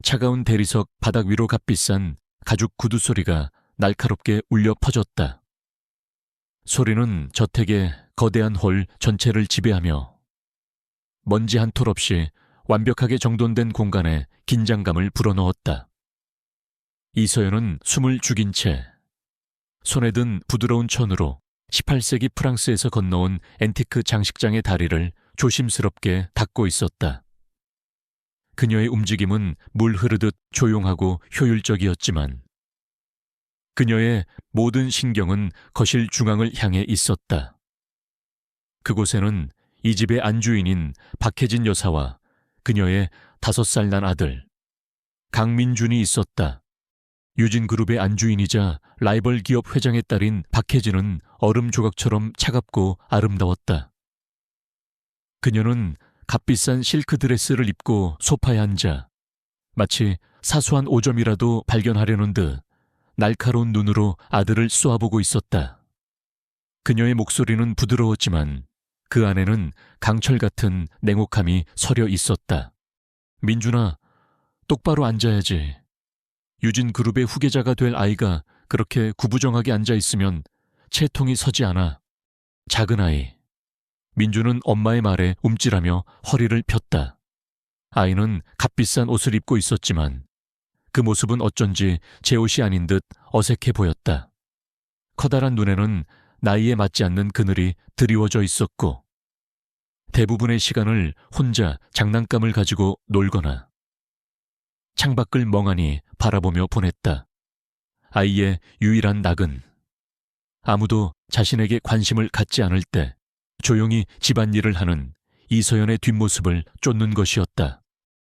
차가운 대리석 바닥 위로 값비싼 가죽 구두 소리가 날카롭게 울려 퍼졌다. 소리는 저택의 거대한 홀 전체를 지배하며 먼지 한 톨 없이 완벽하게 정돈된 공간에 긴장감을 불어넣었다. 이서연은 숨을 죽인 채 손에 든 부드러운 천으로 18세기 프랑스에서 건너온 앤티크 장식장의 다리를 조심스럽게 닦고 있었다. 그녀의 움직임은 물 흐르듯 조용하고 효율적이었지만 그녀의 모든 신경은 거실 중앙을 향해 있었다. 그곳에는 이 집의 안주인인 박혜진 여사와 그녀의 5살 난 아들 강민준이 있었다. 유진그룹의 안주인이자 라이벌 기업 회장의 딸인 박혜진은 얼음 조각처럼 차갑고 아름다웠다. 그녀는 값비싼 실크 드레스를 입고 소파에 앉아 마치 사소한 오점이라도 발견하려는 듯 날카로운 눈으로 아들을 쏘아보고 있었다. 그녀의 목소리는 부드러웠지만 그 안에는 강철 같은 냉혹함이 서려 있었다. 민준아, 똑바로 앉아야지. 유진그룹의 후계자가 될 아이가 그렇게 구부정하게 앉아있으면 채통이 서지 않아. 작은 아이. 민준은 엄마의 말에 움찔하며 허리를 폈다. 아이는 값비싼 옷을 입고 있었지만 그 모습은 어쩐지 제 옷이 아닌 듯 어색해 보였다. 커다란 눈에는 나이에 맞지 않는 그늘이 드리워져 있었고 대부분의 시간을 혼자 장난감을 가지고 놀거나 창밖을 멍하니 바라보며 보냈다. 아이의 유일한 낙은 아무도 자신에게 관심을 갖지 않을 때 조용히 집안일을 하는 이서연의 뒷모습을 쫓는 것이었다.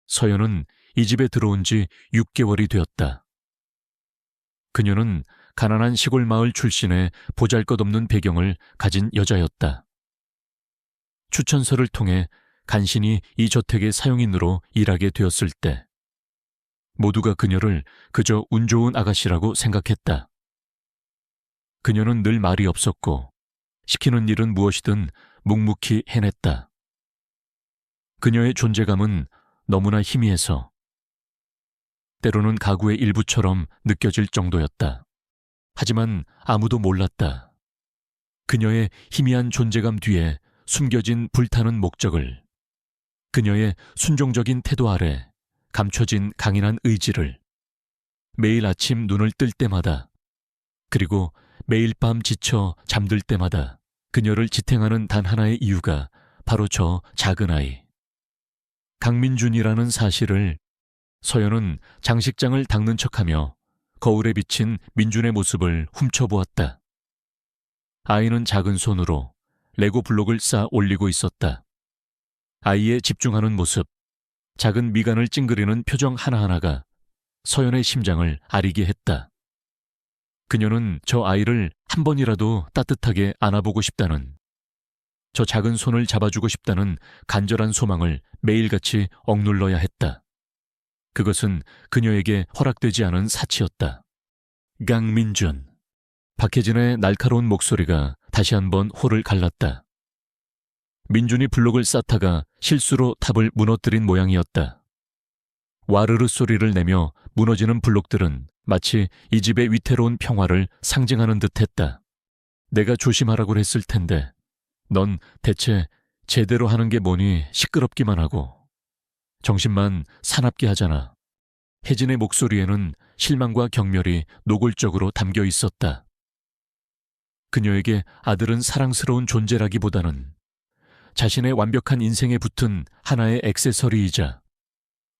서연은 이 집에 들어온 지 6개월이 되었다. 그녀는 가난한 시골 마을 출신의 보잘것없는 배경을 가진 여자였다. 추천서를 통해 간신히 이 저택의 사용인으로 일하게 되었을 때 모두가 그녀를 그저 운 좋은 아가씨라고 생각했다. 그녀는 늘 말이 없었고 시키는 일은 무엇이든 묵묵히 해냈다. 그녀의 존재감은 너무나 희미해서 때로는 가구의 일부처럼 느껴질 정도였다. 하지만 아무도 몰랐다. 그녀의 희미한 존재감 뒤에 숨겨진 불타는 목적을, 그녀의 순종적인 태도 아래 감춰진 강인한 의지를, 매일 아침 눈을 뜰 때마다 그리고 매일 밤 지쳐 잠들 때마다 그녀를 지탱하는 단 하나의 이유가 바로 저 작은 아이 강민준이라는 사실을 서연은 장식장을 닦는 척하며 거울에 비친 민준의 모습을 훔쳐보았다. 아이는 작은 손으로 레고 블록을 쌓아 올리고 있었다. 아이의 집중하는 모습, 작은 미간을 찡그리는 표정 하나하나가 서연의 심장을 아리게 했다. 그녀는 저 아이를 한 번이라도 따뜻하게 안아보고 싶다는, 저 작은 손을 잡아주고 싶다는 간절한 소망을 매일같이 억눌러야 했다. 그것은 그녀에게 허락되지 않은 사치였다. 강민준. 박혜진의 날카로운 목소리가 다시 한번 홀을 갈랐다. 민준이 블록을 쌓다가 실수로 탑을 무너뜨린 모양이었다. 와르르 소리를 내며 무너지는 블록들은 마치 이 집의 위태로운 평화를 상징하는 듯했다. 내가 조심하라고 했을 텐데 넌 대체 제대로 하는 게 뭐니 시끄럽기만 하고 정신만 사납게 하잖아. 혜진의 목소리에는 실망과 경멸이 노골적으로 담겨 있었다. 그녀에게 아들은 사랑스러운 존재라기보다는 자신의 완벽한 인생에 붙은 하나의 액세서리이자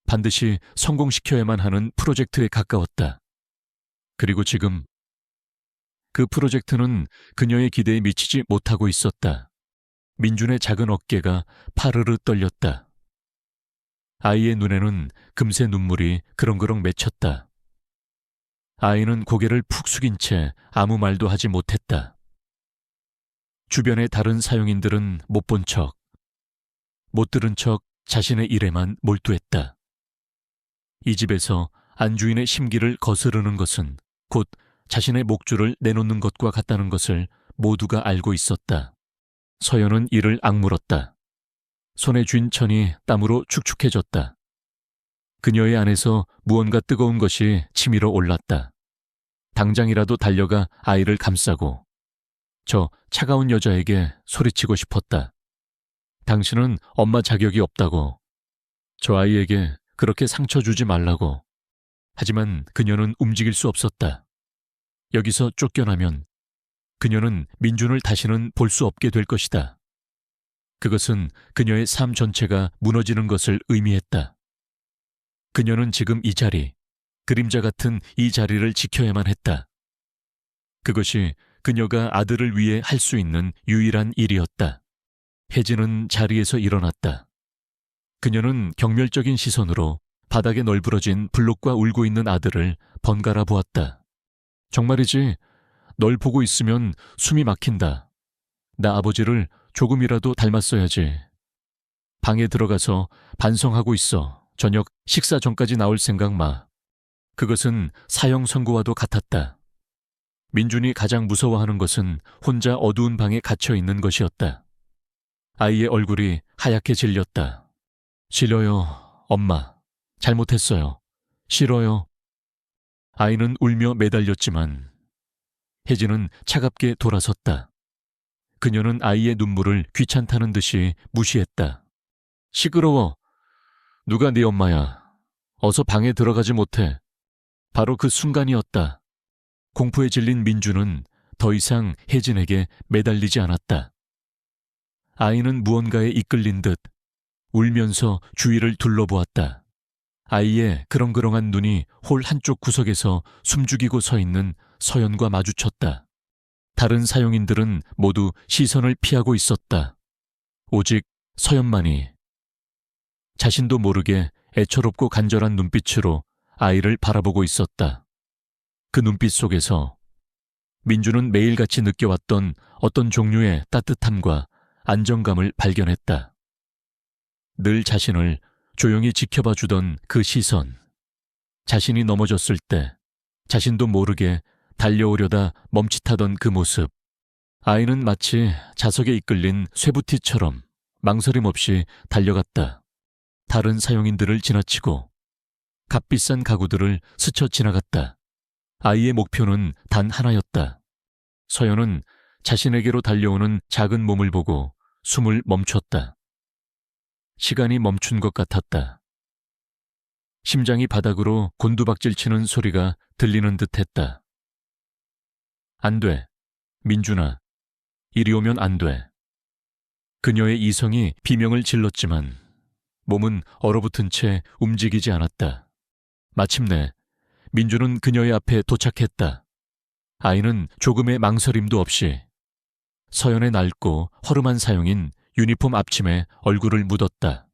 반드시 성공시켜야만 하는 프로젝트에 가까웠다. 그리고 지금 그 프로젝트는 그녀의 기대에 미치지 못하고 있었다. 민준의 작은 어깨가 파르르 떨렸다. 아이의 눈에는 금세 눈물이 그렁그렁 맺혔다. 아이는 고개를 푹 숙인 채 아무 말도 하지 못했다. 주변의 다른 사용인들은 못 본 척, 못 들은 척 자신의 일에만 몰두했다. 이 집에서 안주인의 심기를 거스르는 것은 곧 자신의 목줄을 내놓는 것과 같다는 것을 모두가 알고 있었다. 서연은 이를 악물었다. 손에 쥔 천이 땀으로 축축해졌다. 그녀의 안에서 무언가 뜨거운 것이 치밀어 올랐다. 당장이라도 달려가 아이를 감싸고 저 차가운 여자에게 소리치고 싶었다. 당신은 엄마 자격이 없다고. 저 아이에게 그렇게 상처 주지 말라고. 하지만 그녀는 움직일 수 없었다. 여기서 쫓겨나면 그녀는 민준을 다시는 볼 수 없게 될 것이다. 그것은 그녀의 삶 전체가 무너지는 것을 의미했다. 그녀는 지금 이 자리, 그림자 같은 이 자리를 지켜야만 했다. 그것이 그녀가 아들을 위해 할 수 있는 유일한 일이었다. 혜진은 자리에서 일어났다. 그녀는 경멸적인 시선으로 바닥에 널브러진 블록과 울고 있는 아들을 번갈아 보았다. 정말이지, 널 보고 있으면 숨이 막힌다. 나 아버지를 조금이라도 닮았어야지. 방에 들어가서 반성하고 있어. 저녁 식사 전까지 나올 생각 마. 그것은 사형 선고와도 같았다. 민준이 가장 무서워하는 것은 혼자 어두운 방에 갇혀 있는 것이었다. 아이의 얼굴이 하얗게 질렸다. 싫어요, 엄마. 잘못했어요. 싫어요. 아이는 울며 매달렸지만 혜진은 차갑게 돌아섰다. 그녀는 아이의 눈물을 귀찮다는 듯이 무시했다. 시끄러워. 누가 네 엄마야. 어서 방에 들어가지 못해. 바로 그 순간이었다. 공포에 질린 민주는 더 이상 혜진에게 매달리지 않았다. 아이는 무언가에 이끌린 듯 울면서 주위를 둘러보았다. 아이의 그렁그렁한 눈이 홀 한쪽 구석에서 숨죽이고 서 있는 서연과 마주쳤다. 다른 사용인들은 모두 시선을 피하고 있었다. 오직 서연만이 자신도 모르게 애처롭고 간절한 눈빛으로 아이를 바라보고 있었다. 그 눈빛 속에서 민주는 매일같이 느껴왔던 어떤 종류의 따뜻함과 안정감을 발견했다. 늘 자신을 조용히 지켜봐 주던 그 시선, 자신이 넘어졌을 때 자신도 모르게 달려오려다 멈칫하던 그 모습. 아이는 마치 자석에 이끌린 쇠부티처럼 망설임 없이 달려갔다. 다른 사용인들을 지나치고 값비싼 가구들을 스쳐 지나갔다. 아이의 목표는 단 하나였다. 서연은 자신에게로 달려오는 작은 몸을 보고 숨을 멈췄다. 시간이 멈춘 것 같았다. 심장이 바닥으로 곤두박질 치는 소리가 들리는 듯했다. 안 돼. 민준아. 이리 오면 안 돼. 그녀의 이성이 비명을 질렀지만 몸은 얼어붙은 채 움직이지 않았다. 마침내 민준은 그녀의 앞에 도착했다. 아이는 조금의 망설임도 없이 서연의 낡고 허름한 사용인 유니폼 앞침에 얼굴을 묻었다.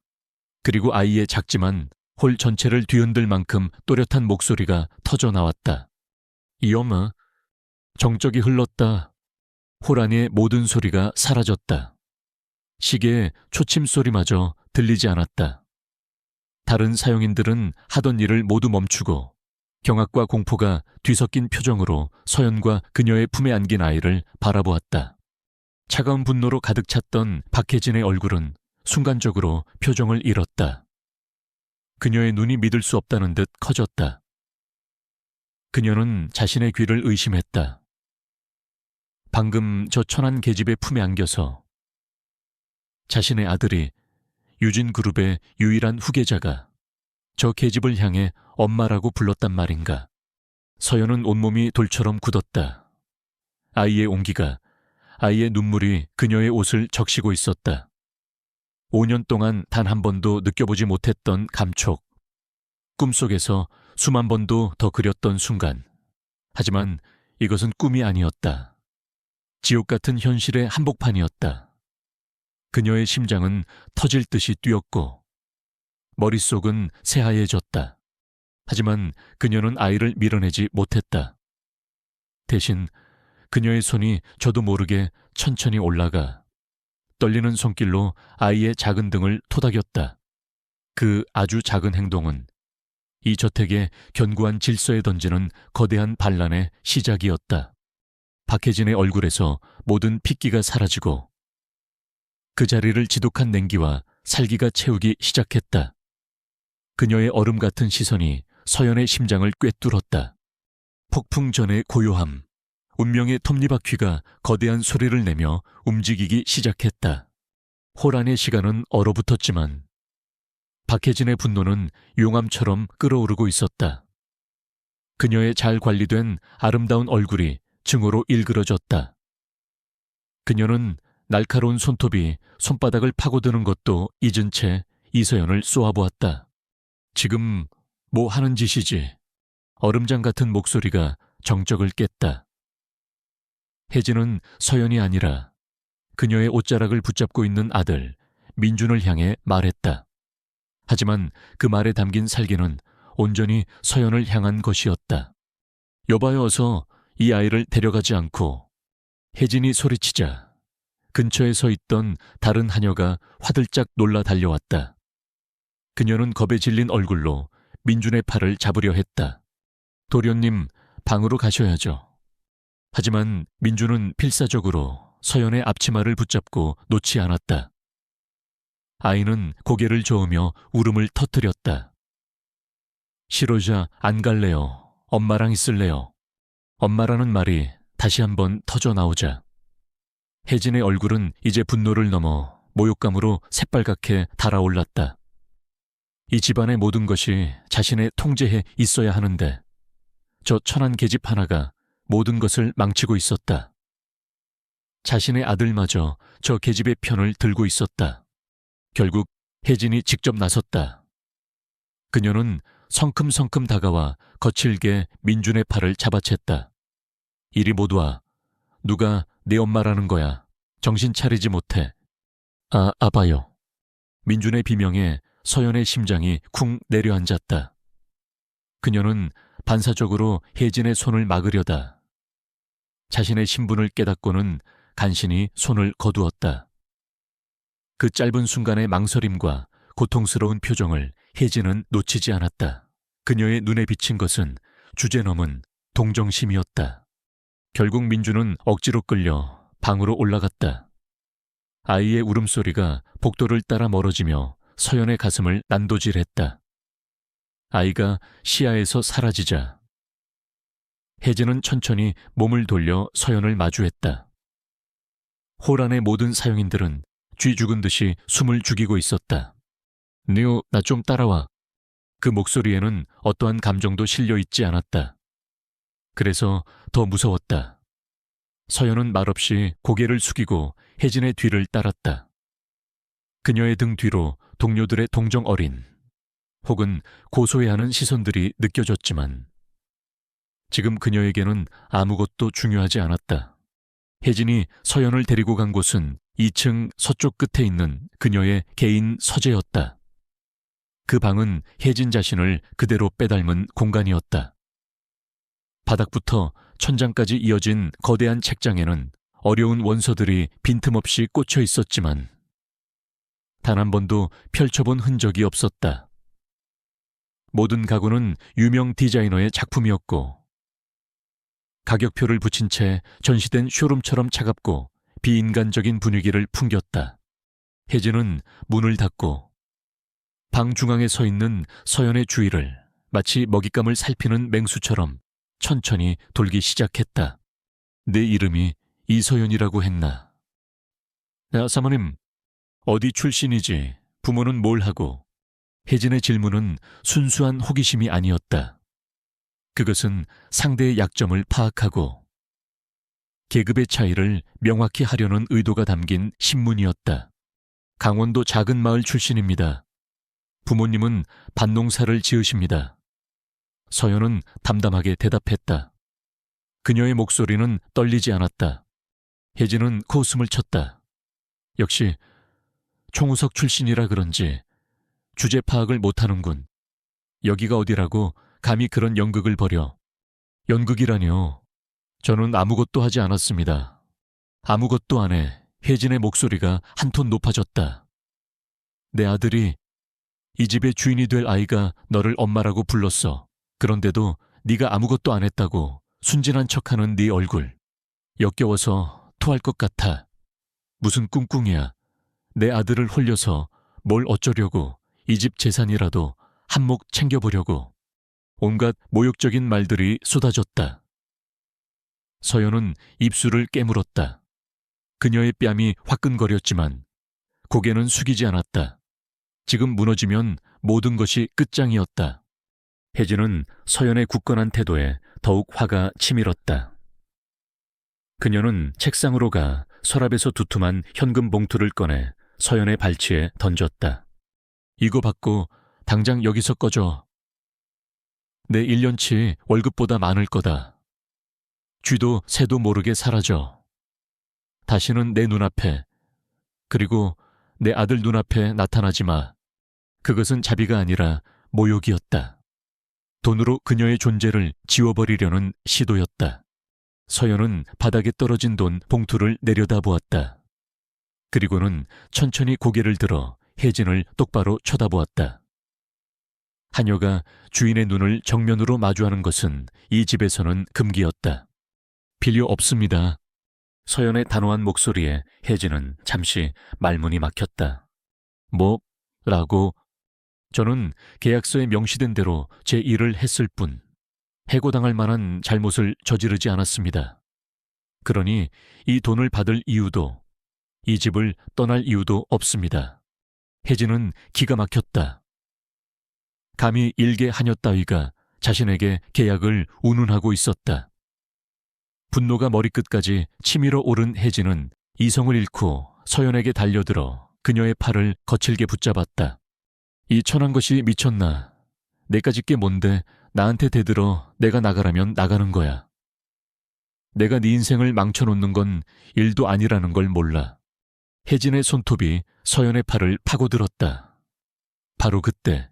그리고 아이의 작지만 홀 전체를 뒤흔들 만큼 또렷한 목소리가 터져 나왔다. 이 엄마. 정적이 흘렀다. 홀 안의 모든 소리가 사라졌다. 시계의 초침 소리마저 들리지 않았다. 다른 사용인들은 하던 일을 모두 멈추고 경악과 공포가 뒤섞인 표정으로 서연과 그녀의 품에 안긴 아이를 바라보았다. 차가운 분노로 가득 찼던 박혜진의 얼굴은 순간적으로 표정을 잃었다. 그녀의 눈이 믿을 수 없다는 듯 커졌다. 그녀는 자신의 귀를 의심했다. 방금 저 천한 계집의 품에 안겨서 자신의 아들이 유진그룹의 유일한 후계자가 저 계집을 향해 엄마라고 불렀단 말인가. 서연은 온몸이 돌처럼 굳었다. 아이의 온기가, 아이의 눈물이 그녀의 옷을 적시고 있었다. 5년 동안 단 한 번도 느껴보지 못했던 감촉. 꿈속에서 수만 번도 더 그렸던 순간. 하지만 이것은 꿈이 아니었다. 지옥 같은 현실의 한복판이었다. 그녀의 심장은 터질 듯이 뛰었고 머릿속은 새하얘졌다. 하지만 그녀는 아이를 밀어내지 못했다. 대신 그녀의 손이 저도 모르게 천천히 올라가 떨리는 손길로 아이의 작은 등을 토닥였다. 그 아주 작은 행동은 이 저택의 견고한 질서에 던지는 거대한 반란의 시작이었다. 박혜진의 얼굴에서 모든 핏기가 사라지고 그 자리를 지독한 냉기와 살기가 채우기 시작했다. 그녀의 얼음 같은 시선이 서연의 심장을 꿰뚫었다. 폭풍 전의 고요함, 운명의 톱니바퀴가 거대한 소리를 내며 움직이기 시작했다. 호란의 시간은 얼어붙었지만 박혜진의 분노는 용암처럼 끓어오르고 있었다. 그녀의 잘 관리된 아름다운 얼굴이 증오로 일그러졌다. 그녀는 날카로운 손톱이 손바닥을 파고드는 것도 잊은 채 이서연을 쏘아보았다. 지금 뭐 하는 짓이지? 얼음장 같은 목소리가 정적을 깼다. 혜진은 서연이 아니라 그녀의 옷자락을 붙잡고 있는 아들 민준을 향해 말했다. 하지만 그 말에 담긴 살기는 온전히 서연을 향한 것이었다. 여봐요, 어서 이 아이를 데려가지 않고. 혜진이 소리치자 근처에 서 있던 다른 하녀가 화들짝 놀라 달려왔다. 그녀는 겁에 질린 얼굴로 민준의 팔을 잡으려 했다. 도련님, 방으로 가셔야죠. 하지만 민준은 필사적으로 서연의 앞치마를 붙잡고 놓지 않았다. 아이는 고개를 저으며 울음을 터뜨렸다. 시로자, 안 갈래요. 엄마랑 있을래요. 엄마라는 말이 다시 한번 터져 나오자 혜진의 얼굴은 이제 분노를 넘어 모욕감으로 새빨갛게 달아올랐다. 이 집안의 모든 것이 자신의 통제에 있어야 하는데 저 천한 계집 하나가 모든 것을 망치고 있었다. 자신의 아들마저 저 계집의 편을 들고 있었다. 결국 혜진이 직접 나섰다. 그녀는 성큼성큼 다가와 거칠게 민준의 팔을 잡아챘다. 이리 못 와. 누가 내 엄마라는 거야. 정신 차리지 못해. 아봐요. 민준의 비명에 서연의 심장이 쿵 내려앉았다. 그녀는 반사적으로 혜진의 손을 막으려다 자신의 신분을 깨닫고는 간신히 손을 거두었다. 그 짧은 순간의 망설임과 고통스러운 표정을 혜진은 놓치지 않았다. 그녀의 눈에 비친 것은 주제넘은 동정심이었다. 결국 민준은 억지로 끌려 방으로 올라갔다. 아이의 울음소리가 복도를 따라 멀어지며 서연의 가슴을 난도질했다. 아이가 시야에서 사라지자 혜진은 천천히 몸을 돌려 서연을 마주했다. 호란의 모든 사용인들은 쥐 죽은 듯이 숨을 죽이고 있었다. 니오, 나 좀 따라와. 그 목소리에는 어떠한 감정도 실려 있지 않았다. 그래서 더 무서웠다. 서연은 말없이 고개를 숙이고 혜진의 뒤를 따랐다. 그녀의 등 뒤로 동료들의 동정 어린 혹은 고소해하는 시선들이 느껴졌지만 지금 그녀에게는 아무것도 중요하지 않았다. 혜진이 서연을 데리고 간 곳은 2층 서쪽 끝에 있는 그녀의 개인 서재였다. 그 방은 혜진 자신을 그대로 빼닮은 공간이었다. 바닥부터 천장까지 이어진 거대한 책장에는 어려운 원서들이 빈틈없이 꽂혀 있었지만 단 한 번도 펼쳐본 흔적이 없었다. 모든 가구는 유명 디자이너의 작품이었고 가격표를 붙인 채 전시된 쇼룸처럼 차갑고 비인간적인 분위기를 풍겼다. 혜진은 문을 닫고 방 중앙에 서 있는 서연의 주위를 마치 먹잇감을 살피는 맹수처럼 천천히 돌기 시작했다. 내 이름이 이서연이라고 했나? 야, 사모님, 어디 출신이지? 부모는 뭘 하고? 혜진의 질문은 순수한 호기심이 아니었다. 그것은 상대의 약점을 파악하고 계급의 차이를 명확히 하려는 의도가 담긴 신문이었다. 강원도 작은 마을 출신입니다. 부모님은 밭농사를 지으십니다. 서연은 담담하게 대답했다. 그녀의 목소리는 떨리지 않았다. 혜진은 코웃음을 쳤다. 역시 총우석 출신이라 그런지 주제 파악을 못하는군. 여기가 어디라고 감히 그런 연극을 벌여. 연극이라뇨. 저는 아무것도 하지 않았습니다. 아무것도 안 해. 혜진의 목소리가 한 톤 높아졌다. 내 아들이 이 집의 주인이 될 아이가 너를 엄마라고 불렀어. 그런데도 네가 아무것도 안 했다고 순진한 척하는 네 얼굴. 역겨워서 토할 것 같아. 무슨 꿍꿍이야. 내 아들을 홀려서 뭘 어쩌려고 이 집 재산이라도 한몫 챙겨보려고 온갖 모욕적인 말들이 쏟아졌다. 서연은 입술을 깨물었다. 그녀의 뺨이 화끈거렸지만 고개는 숙이지 않았다. 지금 무너지면 모든 것이 끝장이었다. 혜진은 서연의 굳건한 태도에 더욱 화가 치밀었다. 그녀는 책상으로 가 서랍에서 두툼한 현금 봉투를 꺼내 서연의 발치에 던졌다. 이거 받고 당장 여기서 꺼져. 내 1년치 월급보다 많을 거다. 쥐도 새도 모르게 사라져. 다시는 내 눈앞에, 그리고 내 아들 눈앞에 나타나지 마. 그것은 자비가 아니라 모욕이었다. 돈으로 그녀의 존재를 지워버리려는 시도였다. 서연은 바닥에 떨어진 돈 봉투를 내려다보았다. 그리고는 천천히 고개를 들어 혜진을 똑바로 쳐다보았다. 하녀가 주인의 눈을 정면으로 마주하는 것은 이 집에서는 금기였다. 필요 없습니다. 서연의 단호한 목소리에 혜진은 잠시 말문이 막혔다. 뭐라고? 저는 계약서에 명시된 대로 제 일을 했을 뿐 해고당할 만한 잘못을 저지르지 않았습니다. 그러니 이 돈을 받을 이유도 이 집을 떠날 이유도 없습니다. 혜진은 기가 막혔다. 감히 일개 하녀 따위가 자신에게 계약을 운운하고 있었다. 분노가 머리끝까지 치밀어 오른 혜진은 이성을 잃고 서연에게 달려들어 그녀의 팔을 거칠게 붙잡았다. 이 천한 것이 미쳤나. 내까짓 게 뭔데 나한테 대들어 내가 나가라면 나가는 거야. 내가 네 인생을 망쳐놓는 건 일도 아니라는 걸 몰라. 혜진의 손톱이 서연의 팔을 파고들었다. 바로 그때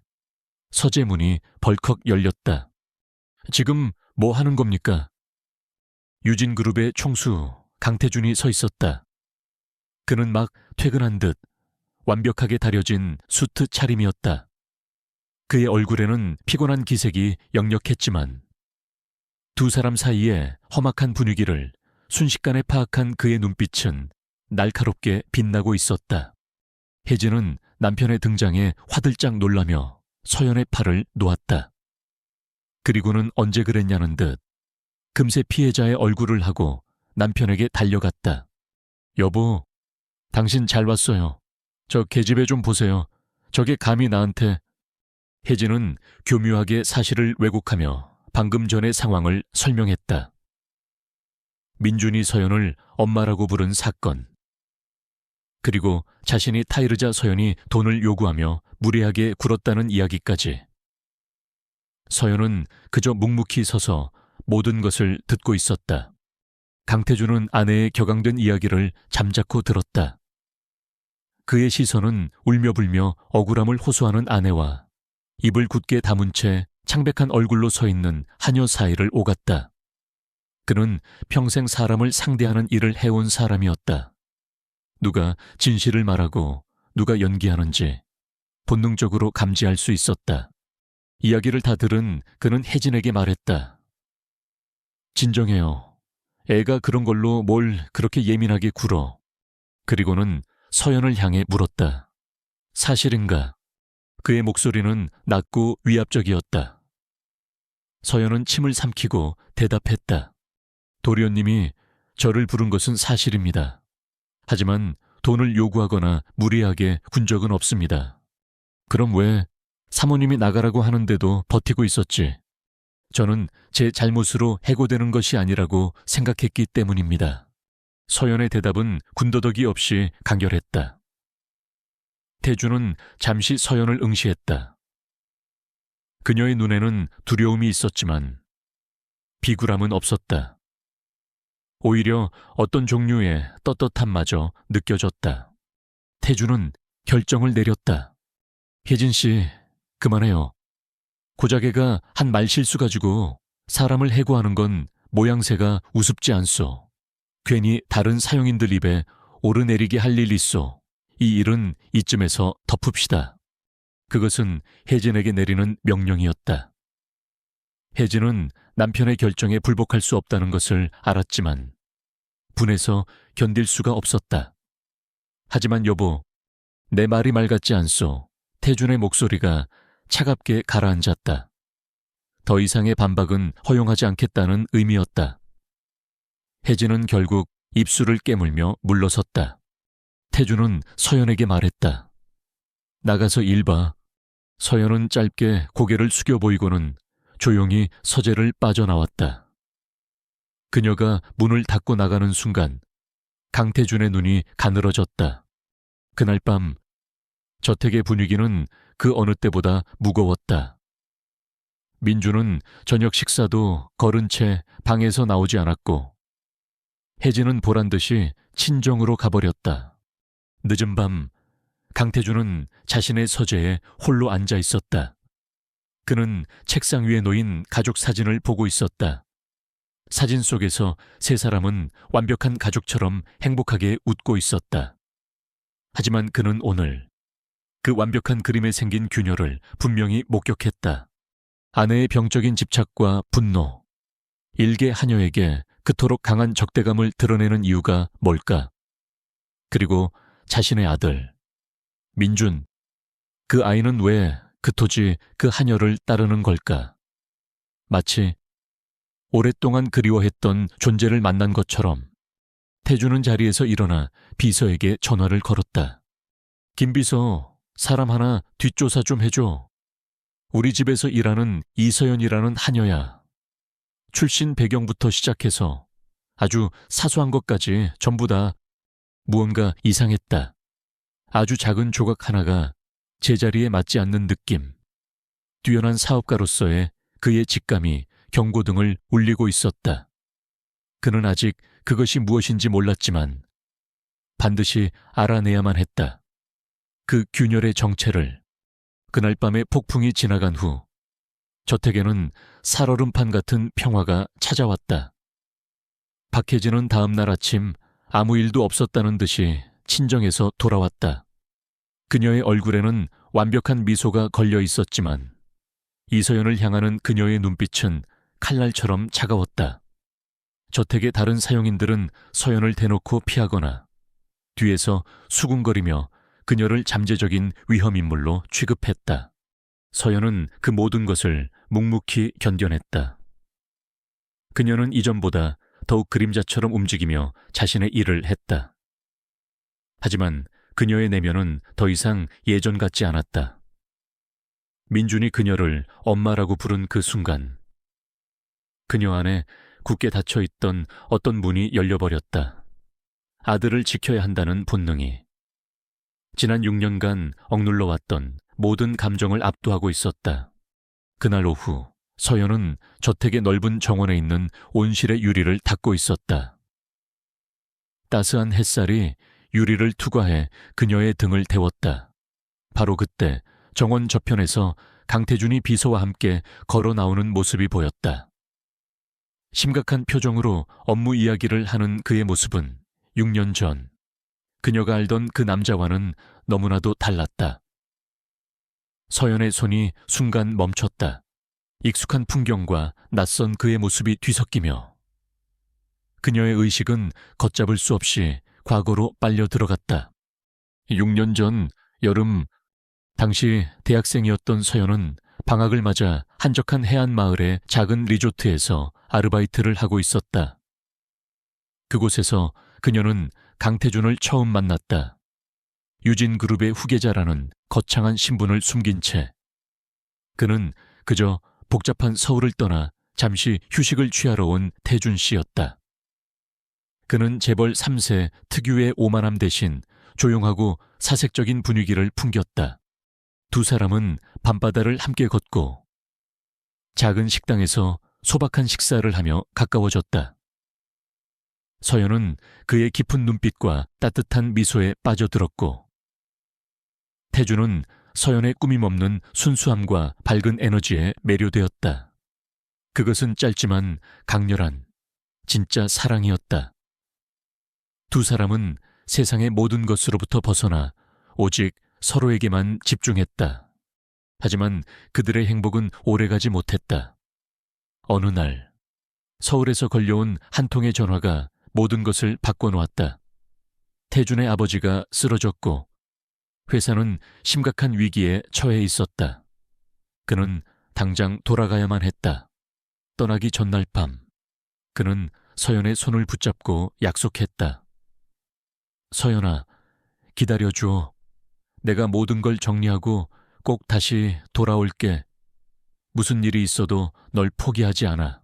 서재문이 벌컥 열렸다. 지금 뭐 하는 겁니까? 유진그룹의 총수 강태준이 서 있었다. 그는 막 퇴근한 듯 완벽하게 다려진 수트 차림이었다. 그의 얼굴에는 피곤한 기색이 역력했지만 두 사람 사이의 험악한 분위기를 순식간에 파악한 그의 눈빛은 날카롭게 빛나고 있었다. 혜진은 남편의 등장에 화들짝 놀라며 서연의 팔을 놓았다. 그리고는 언제 그랬냐는 듯 금세 피해자의 얼굴을 하고 남편에게 달려갔다. 여보, 당신 잘 왔어요. 저 계집애 좀 보세요. 저게 감히 나한테. 혜진은 교묘하게 사실을 왜곡하며 방금 전의 상황을 설명했다. 민준이 서연을 엄마라고 부른 사건. 그리고 자신이 타이르자 서연이 돈을 요구하며 무례하게 굴었다는 이야기까지. 서연은 그저 묵묵히 서서 모든 것을 듣고 있었다. 강태준은 아내의 격앙된 이야기를 잠자코 들었다. 그의 시선은 울며불며 억울함을 호소하는 아내와 입을 굳게 다문 채 창백한 얼굴로 서 있는 하녀 사이를 오갔다. 그는 평생 사람을 상대하는 일을 해온 사람이었다. 누가 진실을 말하고 누가 연기하는지 본능적으로 감지할 수 있었다. 이야기를 다 들은 그는 혜진에게 말했다. 진정해요. 애가 그런 걸로 뭘 그렇게 예민하게 굴어. 그리고는 서연을 향해 물었다. 사실인가? 그의 목소리는 낮고 위압적이었다. 서연은 침을 삼키고 대답했다. 도련님이 저를 부른 것은 사실입니다. 하지만 돈을 요구하거나 무리하게 군 적은 없습니다. 그럼 왜 사모님이 나가라고 하는데도 버티고 있었지? 저는 제 잘못으로 해고되는 것이 아니라고 생각했기 때문입니다. 서연의 대답은 군더더기 없이 간결했다. 태주는 잠시 서연을 응시했다. 그녀의 눈에는 두려움이 있었지만 비굴함은 없었다. 오히려 어떤 종류의 떳떳함마저 느껴졌다. 태주는 결정을 내렸다. 혜진 씨, 그만해요. 고자개가 한 말실수 가지고 사람을 해고하는 건 모양새가 우습지 않소. 괜히 다른 사용인들 입에 오르내리게 할 일 있소. 이 일은 이쯤에서 덮읍시다. 그것은 혜진에게 내리는 명령이었다. 혜진은 남편의 결정에 불복할 수 없다는 것을 알았지만 분해서 견딜 수가 없었다. 하지만 여보, 내 말이 말 같지 않소. 태준의 목소리가 차갑게 가라앉았다. 더 이상의 반박은 허용하지 않겠다는 의미였다. 혜진은 결국 입술을 깨물며 물러섰다. 태주는 서연에게 말했다. 나가서 일 봐. 서연은 짧게 고개를 숙여 보이고는 조용히 서재를 빠져나왔다. 그녀가 문을 닫고 나가는 순간 강태준의 눈이 가늘어졌다. 그날 밤 저택의 분위기는 그 어느 때보다 무거웠다. 민주는 저녁 식사도 거른 채 방에서 나오지 않았고 혜진은 보란듯이 친정으로 가버렸다. 늦은 밤 강태준은 자신의 서재에 홀로 앉아 있었다. 그는 책상 위에 놓인 가족 사진을 보고 있었다. 사진 속에서 세 사람은 완벽한 가족처럼 행복하게 웃고 있었다. 하지만 그는 오늘 그 완벽한 그림에 생긴 균열을 분명히 목격했다. 아내의 병적인 집착과 분노, 일개 하녀에게 그토록 강한 적대감을 드러내는 이유가 뭘까? 그리고 자신의 아들, 민준, 그 아이는 왜 그토지 그 하녀를 따르는 걸까? 마치 오랫동안 그리워했던 존재를 만난 것처럼 태주는 자리에서 일어나 비서에게 전화를 걸었다. 김 비서, 사람 하나 뒷조사 좀 해줘. 우리 집에서 일하는 이서연이라는 하녀야. 출신 배경부터 시작해서 아주 사소한 것까지 전부 다 무언가 이상했다. 아주 작은 조각 하나가 제자리에 맞지 않는 느낌. 뛰어난 사업가로서의 그의 직감이 경고등을 울리고 있었다. 그는 아직 그것이 무엇인지 몰랐지만 반드시 알아내야만 했다. 그 균열의 정체를. 그날 밤의 폭풍이 지나간 후 저택에는 살얼음판 같은 평화가 찾아왔다. 박혜진은 다음 날 아침 아무 일도 없었다는 듯이 친정에서 돌아왔다. 그녀의 얼굴에는 완벽한 미소가 걸려 있었지만 이서연을 향하는 그녀의 눈빛은 칼날처럼 차가웠다. 저택의 다른 사용인들은 서연을 대놓고 피하거나 뒤에서 수군거리며 그녀를 잠재적인 위험인물로 취급했다. 서연은 그 모든 것을 묵묵히 견뎌냈다. 그녀는 이전보다 더욱 그림자처럼 움직이며 자신의 일을 했다. 하지만 그녀의 내면은 더 이상 예전 같지 않았다. 민준이 그녀를 엄마라고 부른 그 순간 그녀 안에 굳게 닫혀있던 어떤 문이 열려버렸다. 아들을 지켜야 한다는 본능이. 지난 6년간 억눌러왔던 모든 감정을 압도하고 있었다. 그날 오후 서연은 저택의 넓은 정원에 있는 온실의 유리를 닦고 있었다. 따스한 햇살이 유리를 투과해 그녀의 등을 데웠다. 바로 그때 정원 저편에서 강태준이 비서와 함께 걸어 나오는 모습이 보였다. 심각한 표정으로 업무 이야기를 하는 그의 모습은 6년 전 그녀가 알던 그 남자와는 너무나도 달랐다. 서연의 손이 순간 멈췄다. 익숙한 풍경과 낯선 그의 모습이 뒤섞이며 그녀의 의식은 걷잡을 수 없이 과거로 빨려 들어갔다. 6년 전 여름, 당시 대학생이었던 서연은 방학을 맞아 한적한 해안 마을의 작은 리조트에서 아르바이트를 하고 있었다. 그곳에서 그녀는 강태준을 처음 만났다. 유진그룹의 후계자라는 거창한 신분을 숨긴 채 그는 그저 복잡한 서울을 떠나 잠시 휴식을 취하러 온 태준 씨였다. 그는 재벌 3세 특유의 오만함 대신 조용하고 사색적인 분위기를 풍겼다. 두 사람은 밤바다를 함께 걷고 작은 식당에서 소박한 식사를 하며 가까워졌다. 서연은 그의 깊은 눈빛과 따뜻한 미소에 빠져들었고 태준은 서연의 꾸밈없는 순수함과 밝은 에너지에 매료되었다. 그것은 짧지만 강렬한 진짜 사랑이었다. 두 사람은 세상의 모든 것으로부터 벗어나 오직 서로에게만 집중했다. 하지만 그들의 행복은 오래가지 못했다. 어느 날 서울에서 걸려온 한 통의 전화가 모든 것을 바꿔놓았다. 태준의 아버지가 쓰러졌고 회사는 심각한 위기에 처해 있었다. 그는 당장 돌아가야만 했다. 떠나기 전날 밤, 그는 서연의 손을 붙잡고 약속했다. 서연아, 기다려줘. 내가 모든 걸 정리하고 꼭 다시 돌아올게. 무슨 일이 있어도 널 포기하지 않아.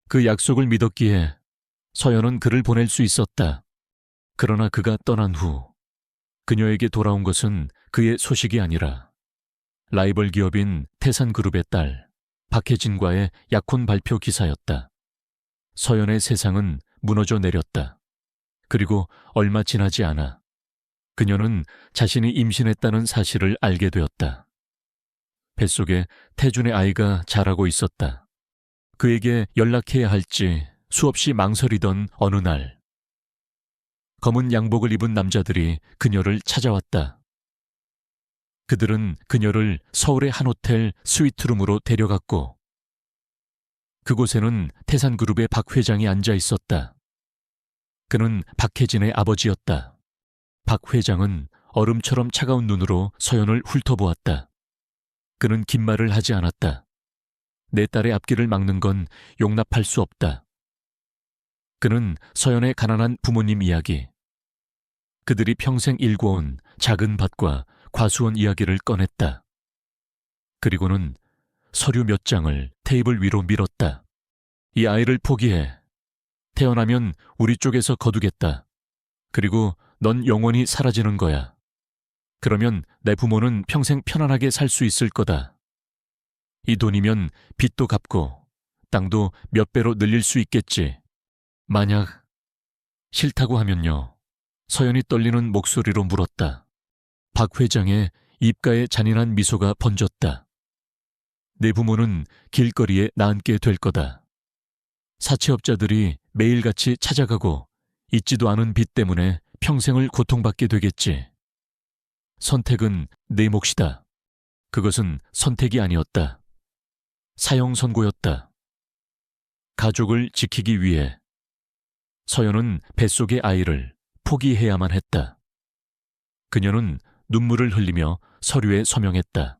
그 약속을 믿었기에 서연은 그를 보낼 수 있었다. 그러나 그가 떠난 후 그녀에게 돌아온 것은 그의 소식이 아니라 라이벌 기업인 태산그룹의 딸 박혜진과의 약혼 발표 기사였다. 서연의 세상은 무너져 내렸다. 그리고 얼마 지나지 않아 그녀는 자신이 임신했다는 사실을 알게 되었다. 뱃속에 태준의 아이가 자라고 있었다. 그에게 연락해야 할지 수없이 망설이던 어느 날, 검은 양복을 입은 남자들이 그녀를 찾아왔다. 그들은 그녀를 서울의 한 호텔 스위트룸으로 데려갔고, 그곳에는 태산그룹의 박 회장이 앉아 있었다. 그는 박혜진의 아버지였다. 박 회장은 얼음처럼 차가운 눈으로 서연을 훑어보았다. 그는 긴 말을 하지 않았다. 내 딸의 앞길을 막는 건 용납할 수 없다. 그는 서연의 가난한 부모님 이야기, 그들이 평생 일궈온 작은 밭과 과수원 이야기를 꺼냈다. 그리고는 서류 몇 장을 테이블 위로 밀었다. 이 아이를 포기해. 태어나면 우리 쪽에서 거두겠다. 그리고 넌 영원히 사라지는 거야. 그러면 내 부모는 평생 편안하게 살 수 있을 거다. 이 돈이면 빚도 갚고 땅도 몇 배로 늘릴 수 있겠지. 만약 싫다고 하면요. 서연이 떨리는 목소리로 물었다. 박 회장의 입가에 잔인한 미소가 번졌다. 내 부모는 길거리에 나앉게 될 거다. 사채업자들이 매일같이 찾아가고 잊지도 않은 빚 때문에 평생을 고통받게 되겠지. 선택은 내 몫이다. 그것은 선택이 아니었다. 사형 선고였다. 가족을 지키기 위해 서연은 뱃속의 아이를 포기해야만 했다. 그녀는 눈물을 흘리며 서류에 서명했다.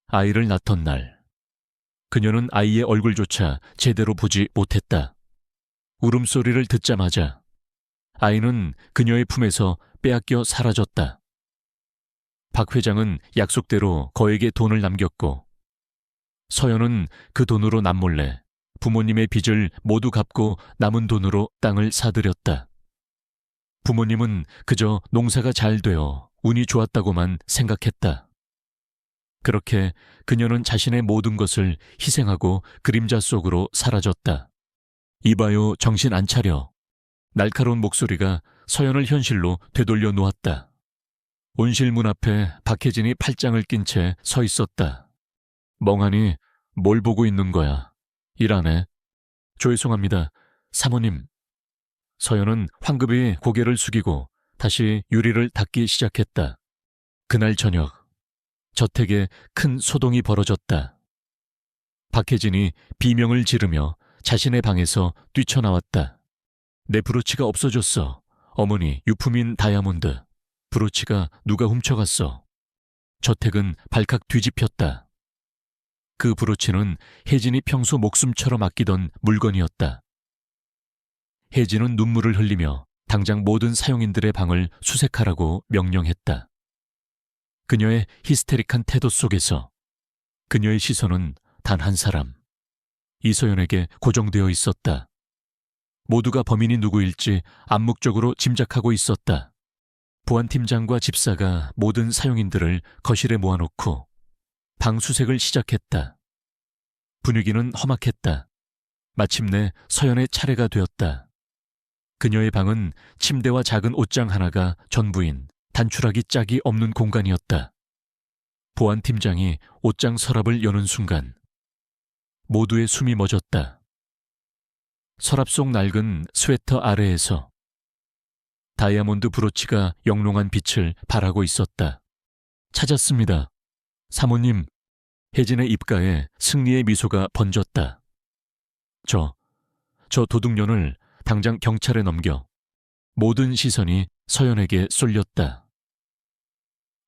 아이를 낳던 날, 그녀는 아이의 얼굴조차 제대로 보지 못했다. 울음소리를 듣자마자 아이는 그녀의 품에서 빼앗겨 사라졌다. 박 회장은 약속대로 거액의 돈을 남겼고 서연은 그 돈으로 남몰래 부모님의 빚을 모두 갚고 남은 돈으로 땅을 사들였다. 부모님은 그저 농사가 잘 되어 운이 좋았다고만 생각했다. 그렇게 그녀는 자신의 모든 것을 희생하고 그림자 속으로 사라졌다. 이봐요, 정신 안 차려. 날카로운 목소리가 서연을 현실로 되돌려 놓았다. 온실 문 앞에 박혜진이 팔짱을 낀 채 서 있었다. 멍하니 뭘 보고 있는 거야. 일하네. 죄송합니다. 사모님. 서연은 황급히 고개를 숙이고 다시 유리를 닫기 시작했다. 그날 저녁, 저택에 큰 소동이 벌어졌다. 박혜진이 비명을 지르며 자신의 방에서 뛰쳐나왔다. 내 브로치가 없어졌어. 어머니, 유품인 다이아몬드. 브로치가 누가 훔쳐갔어. 저택은 발칵 뒤집혔다. 그 브로치는 혜진이 평소 목숨처럼 아끼던 물건이었다. 혜진은 눈물을 흘리며 당장 모든 사용인들의 방을 수색하라고 명령했다. 그녀의 히스테릭한 태도 속에서 그녀의 시선은 단 한 사람, 이서연에게 고정되어 있었다. 모두가 범인이 누구일지 암묵적으로 짐작하고 있었다. 보안팀장과 집사가 모든 사용인들을 거실에 모아놓고 방 수색을 시작했다. 분위기는 험악했다. 마침내 서연의 차례가 되었다. 그녀의 방은 침대와 작은 옷장 하나가 전부인 단추라기 짝이 없는 공간이었다. 보안팀장이 옷장 서랍을 여는 순간 모두의 숨이 멎었다. 서랍 속 낡은 스웨터 아래에서 다이아몬드 브로치가 영롱한 빛을 발하고 있었다. 찾았습니다. 사모님. 혜진의 입가에 승리의 미소가 번졌다. 저 도둑년을 당장 경찰에 넘겨. 모든 시선이 서연에게 쏠렸다.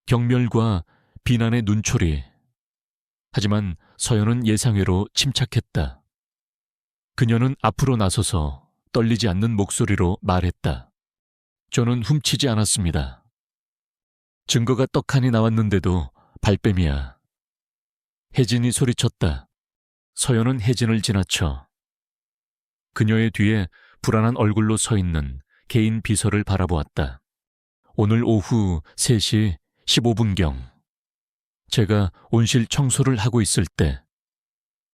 경멸과 비난의 눈초리. 하지만 서연은 예상외로 침착했다. 그녀는 앞으로 나서서 떨리지 않는 목소리로 말했다. 저는 훔치지 않았습니다. 증거가 떡하니 나왔는데도 발뺌이야. 혜진이 소리쳤다. 서연은 혜진을 지나쳐 그녀의 뒤에 불안한 얼굴로 서 있는 개인 비서를 바라보았다. 오늘 오후 3시 15분경 제가 온실 청소를 하고 있을 때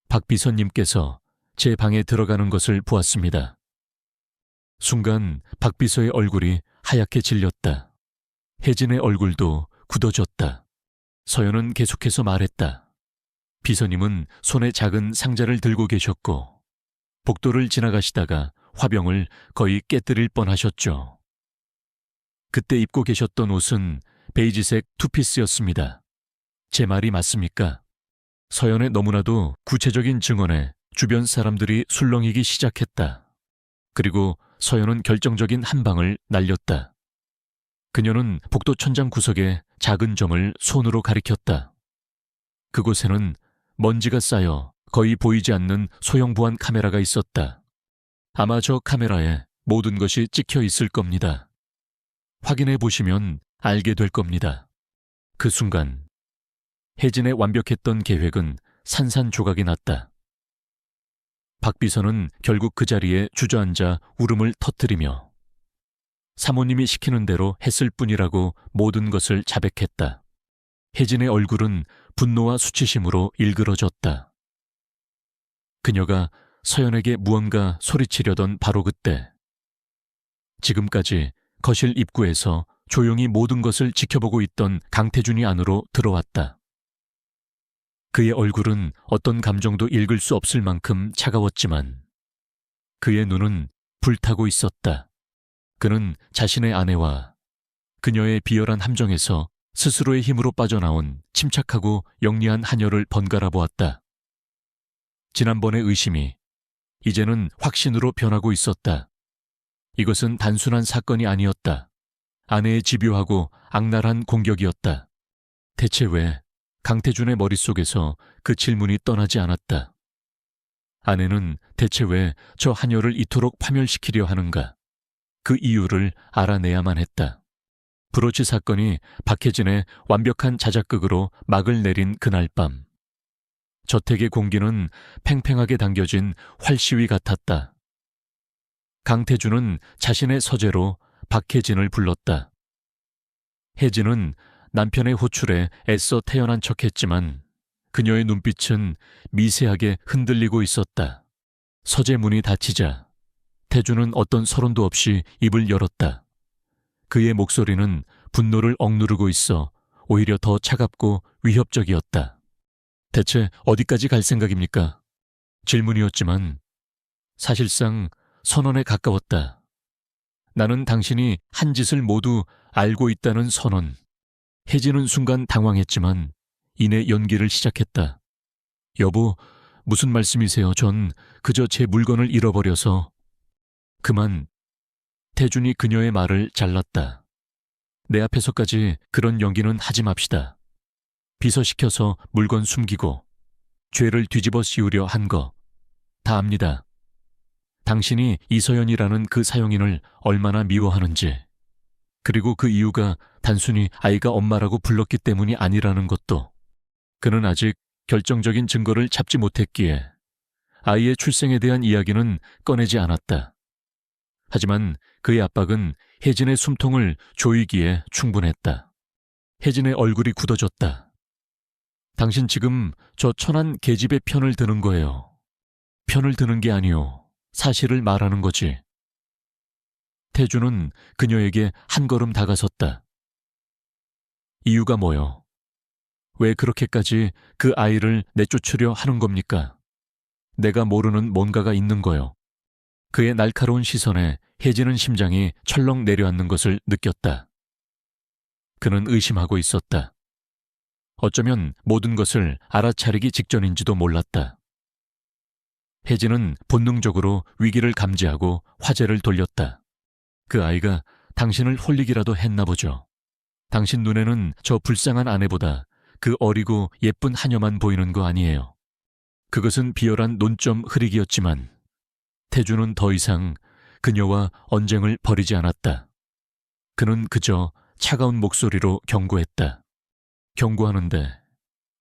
박 비서님께서 제 방에 들어가는 것을 보았습니다. 순간 박 비서의 얼굴이 하얗게 질렸다. 혜진의 얼굴도 굳어졌다. 서연은 계속해서 말했다. 비서님은 손에 작은 상자를 들고 계셨고 복도를 지나가시다가 화병을 거의 깨뜨릴 뻔하셨죠. 그때 입고 계셨던 옷은 베이지색 투피스였습니다. 제 말이 맞습니까? 서연의 너무나도 구체적인 증언에 주변 사람들이 술렁이기 시작했다. 그리고 서연은 결정적인 한 방을 날렸다. 그녀는 복도 천장 구석에 작은 점을 손으로 가리켰다. 그곳에는 먼지가 쌓여 거의 보이지 않는 소형 보안 카메라가 있었다. 아마 저 카메라에 모든 것이 찍혀 있을 겁니다. 확인해 보시면 알게 될 겁니다. 그 순간 혜진의 완벽했던 계획은 산산조각이 났다. 박 비서는 결국 그 자리에 주저앉아 울음을 터뜨리며 사모님이 시키는 대로 했을 뿐이라고 모든 것을 자백했다. 혜진의 얼굴은 분노와 수치심으로 일그러졌다. 그녀가 서연에게 무언가 소리치려던 바로 그때 지금까지 거실 입구에서 조용히 모든 것을 지켜보고 있던 강태준이 안으로 들어왔다. 그의 얼굴은 어떤 감정도 읽을 수 없을 만큼 차가웠지만 그의 눈은 불타고 있었다. 그는 자신의 아내와 그녀의 비열한 함정에서 스스로의 힘으로 빠져나온 침착하고 영리한 하녀를 번갈아 보았다. 지난번의 의심이 이제는 확신으로 변하고 있었다. 이것은 단순한 사건이 아니었다. 아내의 집요하고 악랄한 공격이었다. 대체 왜 강태준의 머릿속에서 그 질문이 떠나지 않았다. 아내는 대체 왜 저 하녀를 이토록 파멸시키려 하는가? 그 이유를 알아내야만 했다. 브로치 사건이 박혜진의 완벽한 자작극으로 막을 내린 그날 밤. 저택의 공기는 팽팽하게 당겨진 활시위 같았다. 강태준은 자신의 서재로 박혜진을 불렀다. 혜진은 남편의 호출에 애써 태연한 척했지만 그녀의 눈빛은 미세하게 흔들리고 있었다. 서재 문이 닫히자 태준은 어떤 서론도 없이 입을 열었다. 그의 목소리는 분노를 억누르고 있어 오히려 더 차갑고 위협적이었다. 대체 어디까지 갈 생각입니까? 질문이었지만 사실상 선언에 가까웠다. 나는 당신이 한 짓을 모두 알고 있다는 선언. 혜진은 순간 당황했지만 이내 연기를 시작했다. 여보, 무슨 말씀이세요? 전 그저 제 물건을 잃어버려서. 그만. 태준이 그녀의 말을 잘랐다. 내 앞에서까지 그런 연기는 하지 맙시다. 비서시켜서 물건 숨기고 죄를 뒤집어 씌우려 한 거 다 압니다. 당신이 이서연이라는 그 사용인을 얼마나 미워하는지, 그리고 그 이유가 단순히 아이가 엄마라고 불렀기 때문이 아니라는 것도. 그는 아직 결정적인 증거를 잡지 못했기에 아이의 출생에 대한 이야기는 꺼내지 않았다. 하지만 그의 압박은 혜진의 숨통을 조이기에 충분했다. 혜진의 얼굴이 굳어졌다. 당신 지금 저 천한 계집의 편을 드는 거예요. 편을 드는 게 아니오. 사실을 말하는 거지. 태준은 그녀에게 한 걸음 다가섰다. 이유가 뭐요? 왜 그렇게까지 그 아이를 내쫓으려 하는 겁니까? 내가 모르는 뭔가가 있는 거요. 그의 날카로운 시선에 혜진은 심장이 철렁 내려앉는 것을 느꼈다. 그는 의심하고 있었다. 어쩌면 모든 것을 알아차리기 직전인지도 몰랐다. 혜진은 본능적으로 위기를 감지하고 화제를 돌렸다. 그 아이가 당신을 홀리기라도 했나 보죠. 당신 눈에는 저 불쌍한 아내보다 그 어리고 예쁜 하녀만 보이는 거 아니에요. 그것은 비열한 논점 흐리기였지만 태주는 더 이상 그녀와 언쟁을 벌이지 않았다. 그는 그저 차가운 목소리로 경고했다. 경고하는데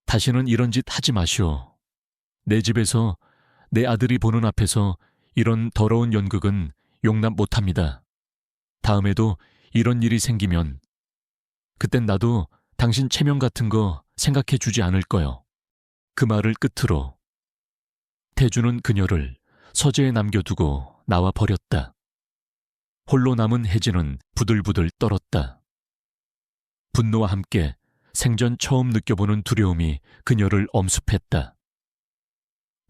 다시는 이런 짓 하지 마시오. 내 집에서 내 아들이 보는 앞에서 이런 더러운 연극은 용납 못합니다. 다음에도 이런 일이 생기면 그땐 나도 당신 체면 같은 거 생각해 주지 않을 거요. 그 말을 끝으로 태주는 그녀를 서재에 남겨두고 나와 버렸다. 홀로 남은 혜진은 부들부들 떨었다. 분노와 함께 생전 처음 느껴보는 두려움이 그녀를 엄습했다.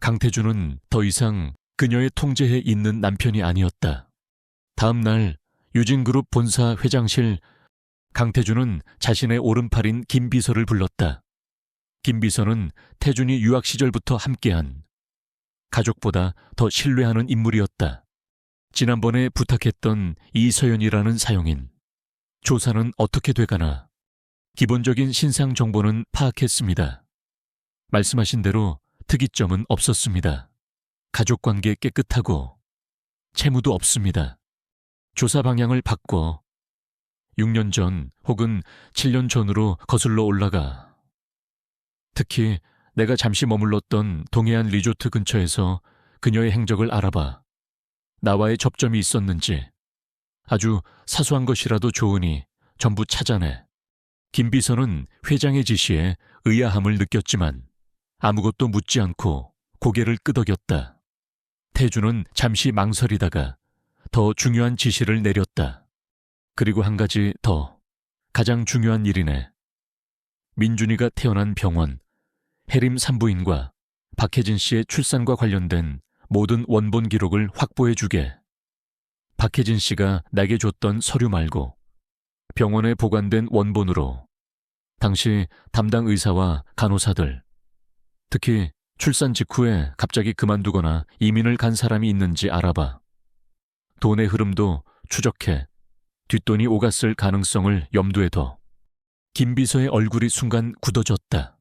강태주는 더 이상 그녀의 통제에 있는 남편이 아니었다. 다음 날 유진그룹 본사 회장실, 강태주는 자신의 오른팔인 김비서를 불렀다. 김비서는 태준이 유학 시절부터 함께한 가족보다 더 신뢰하는 인물이었다. 지난번에 부탁했던 이서연이라는 사용인. 조사는 어떻게 돼가나. 기본적인 신상 정보는 파악했습니다. 말씀하신 대로 특이점은 없었습니다. 가족관계 깨끗하고 채무도 없습니다. 조사 방향을 바꿔 6년 전 혹은 7년 전으로 거슬러 올라가. 특히 내가 잠시 머물렀던 동해안 리조트 근처에서 그녀의 행적을 알아봐. 나와의 접점이 있었는지 아주 사소한 것이라도 좋으니 전부 찾아내. 김 비서는 회장의 지시에 의아함을 느꼈지만 아무것도 묻지 않고 고개를 끄덕였다. 태주는 잠시 망설이다가 더 중요한 지시를 내렸다. 그리고 한 가지 더, 가장 중요한 일이네. 민준이가 태어난 병원, 해림 산부인과 박혜진 씨의 출산과 관련된 모든 원본 기록을 확보해주게. 박혜진 씨가 내게 줬던 서류 말고 병원에 보관된 원본으로 당시 담당 의사와 간호사들, 특히 출산 직후에 갑자기 그만두거나 이민을 간 사람이 있는지 알아봐. 돈의 흐름도 추적해 뒷돈이 오갔을 가능성을 염두에 둬. 김 비서의 얼굴이 순간 굳어졌다.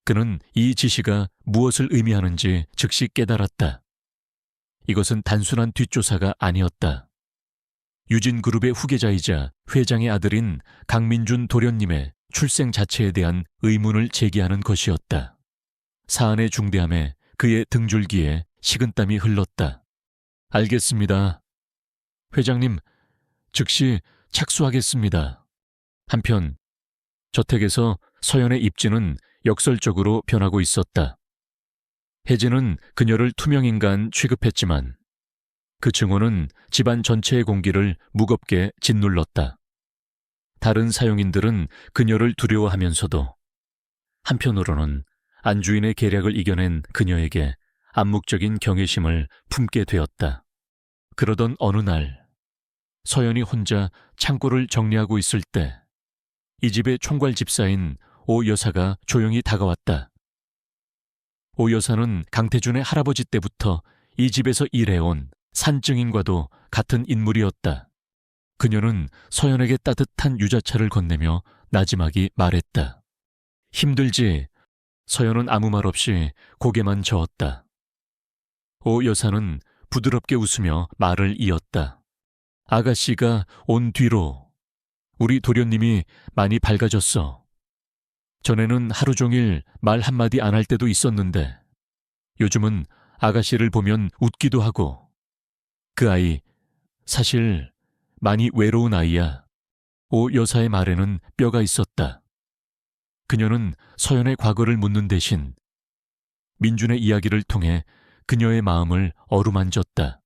그는 이 지시가 무엇을 의미하는지 즉시 깨달았다. 이것은 단순한 뒷조사가 아니었다. 유진그룹의 후계자이자 회장의 아들인 강민준 도련님의 출생 자체에 대한 의문을 제기하는 것이었다. 사안의 중대함에 그의 등줄기에 식은땀이 흘렀다. 알겠습니다. 회장님, 즉시 착수하겠습니다. 한편 저택에서 서연의 입지는 역설적으로 변하고 있었다. 혜진은 그녀를 투명인간 취급했지만 그 증오는 집안 전체의 공기를 무겁게 짓눌렀다. 다른 사용인들은 그녀를 두려워하면서도 한편으로는 안주인의 계략을 이겨낸 그녀에게 암묵적인 경외심을 품게 되었다. 그러던 어느 날 서연이 혼자 창고를 정리하고 있을 때 이 집의 총괄 집사인 오 여사가 조용히 다가왔다. 오 여사는 강태준의 할아버지 때부터 이 집에서 일해온 산증인과도 같은 인물이었다. 그녀는 서연에게 따뜻한 유자차를 건네며 나지막이 말했다. 힘들지? 서연은 아무 말 없이 고개만 저었다. 오 여사는 부드럽게 웃으며 말을 이었다. 아가씨가 온 뒤로 우리 도련님이 많이 밝아졌어. 전에는 하루 종일 말 한마디 안 할 때도 있었는데 요즘은 아가씨를 보면 웃기도 하고. 그 아이 사실 많이 외로운 아이야. 오 여사의 말에는 뼈가 있었다. 그녀는 서연의 과거를 묻는 대신 민준의 이야기를 통해 그녀의 마음을 어루만졌다.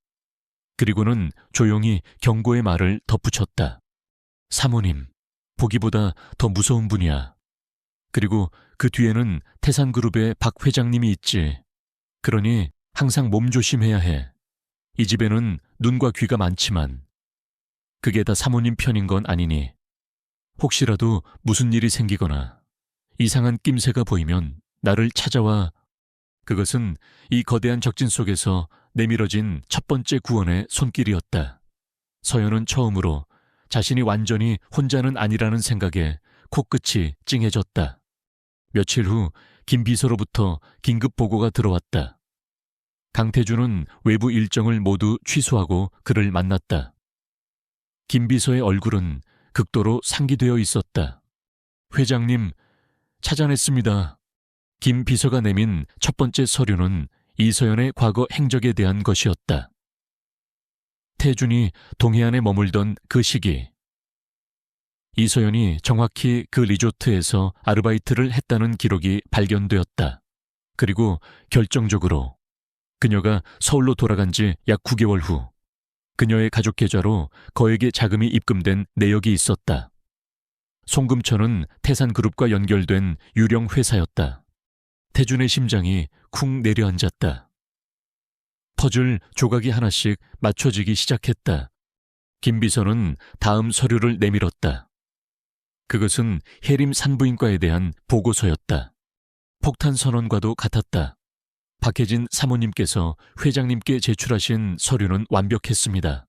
그리고는 조용히 경고의 말을 덧붙였다. 사모님, 보기보다 더 무서운 분이야. 그리고 그 뒤에는 태산그룹의 박 회장님이 있지. 그러니 항상 몸조심해야 해. 이 집에는 눈과 귀가 많지만 그게 다 사모님 편인 건 아니니 혹시라도 무슨 일이 생기거나 이상한 낌새가 보이면 나를 찾아와. 그것은 이 거대한 적진 속에서 내밀어진 첫 번째 구원의 손길이었다. 서연은 처음으로 자신이 완전히 혼자는 아니라는 생각에 코끝이 찡해졌다. 며칠 후 김 비서로부터 긴급 보고가 들어왔다. 강태준은 외부 일정을 모두 취소하고 그를 만났다. 김 비서의 얼굴은 극도로 상기되어 있었다. 회장님, 찾아냈습니다. 김 비서가 내민 첫 번째 서류는 이서연의 과거 행적에 대한 것이었다. 태준이 동해안에 머물던 그 시기, 이서연이 정확히 그 리조트에서 아르바이트를 했다는 기록이 발견되었다. 그리고 결정적으로 그녀가 서울로 돌아간 지 약 9개월 후 그녀의 가족 계좌로 거액의 자금이 입금된 내역이 있었다. 송금천은 태산그룹과 연결된 유령 회사였다. 태준의 심장이 쿵 내려앉았다. 퍼즐 조각이 하나씩 맞춰지기 시작했다. 김 비서는 다음 서류를 내밀었다. 그것은 해림 산부인과에 대한 보고서였다. 폭탄 선언과도 같았다. 박혜진 사모님께서 회장님께 제출하신 서류는 완벽했습니다.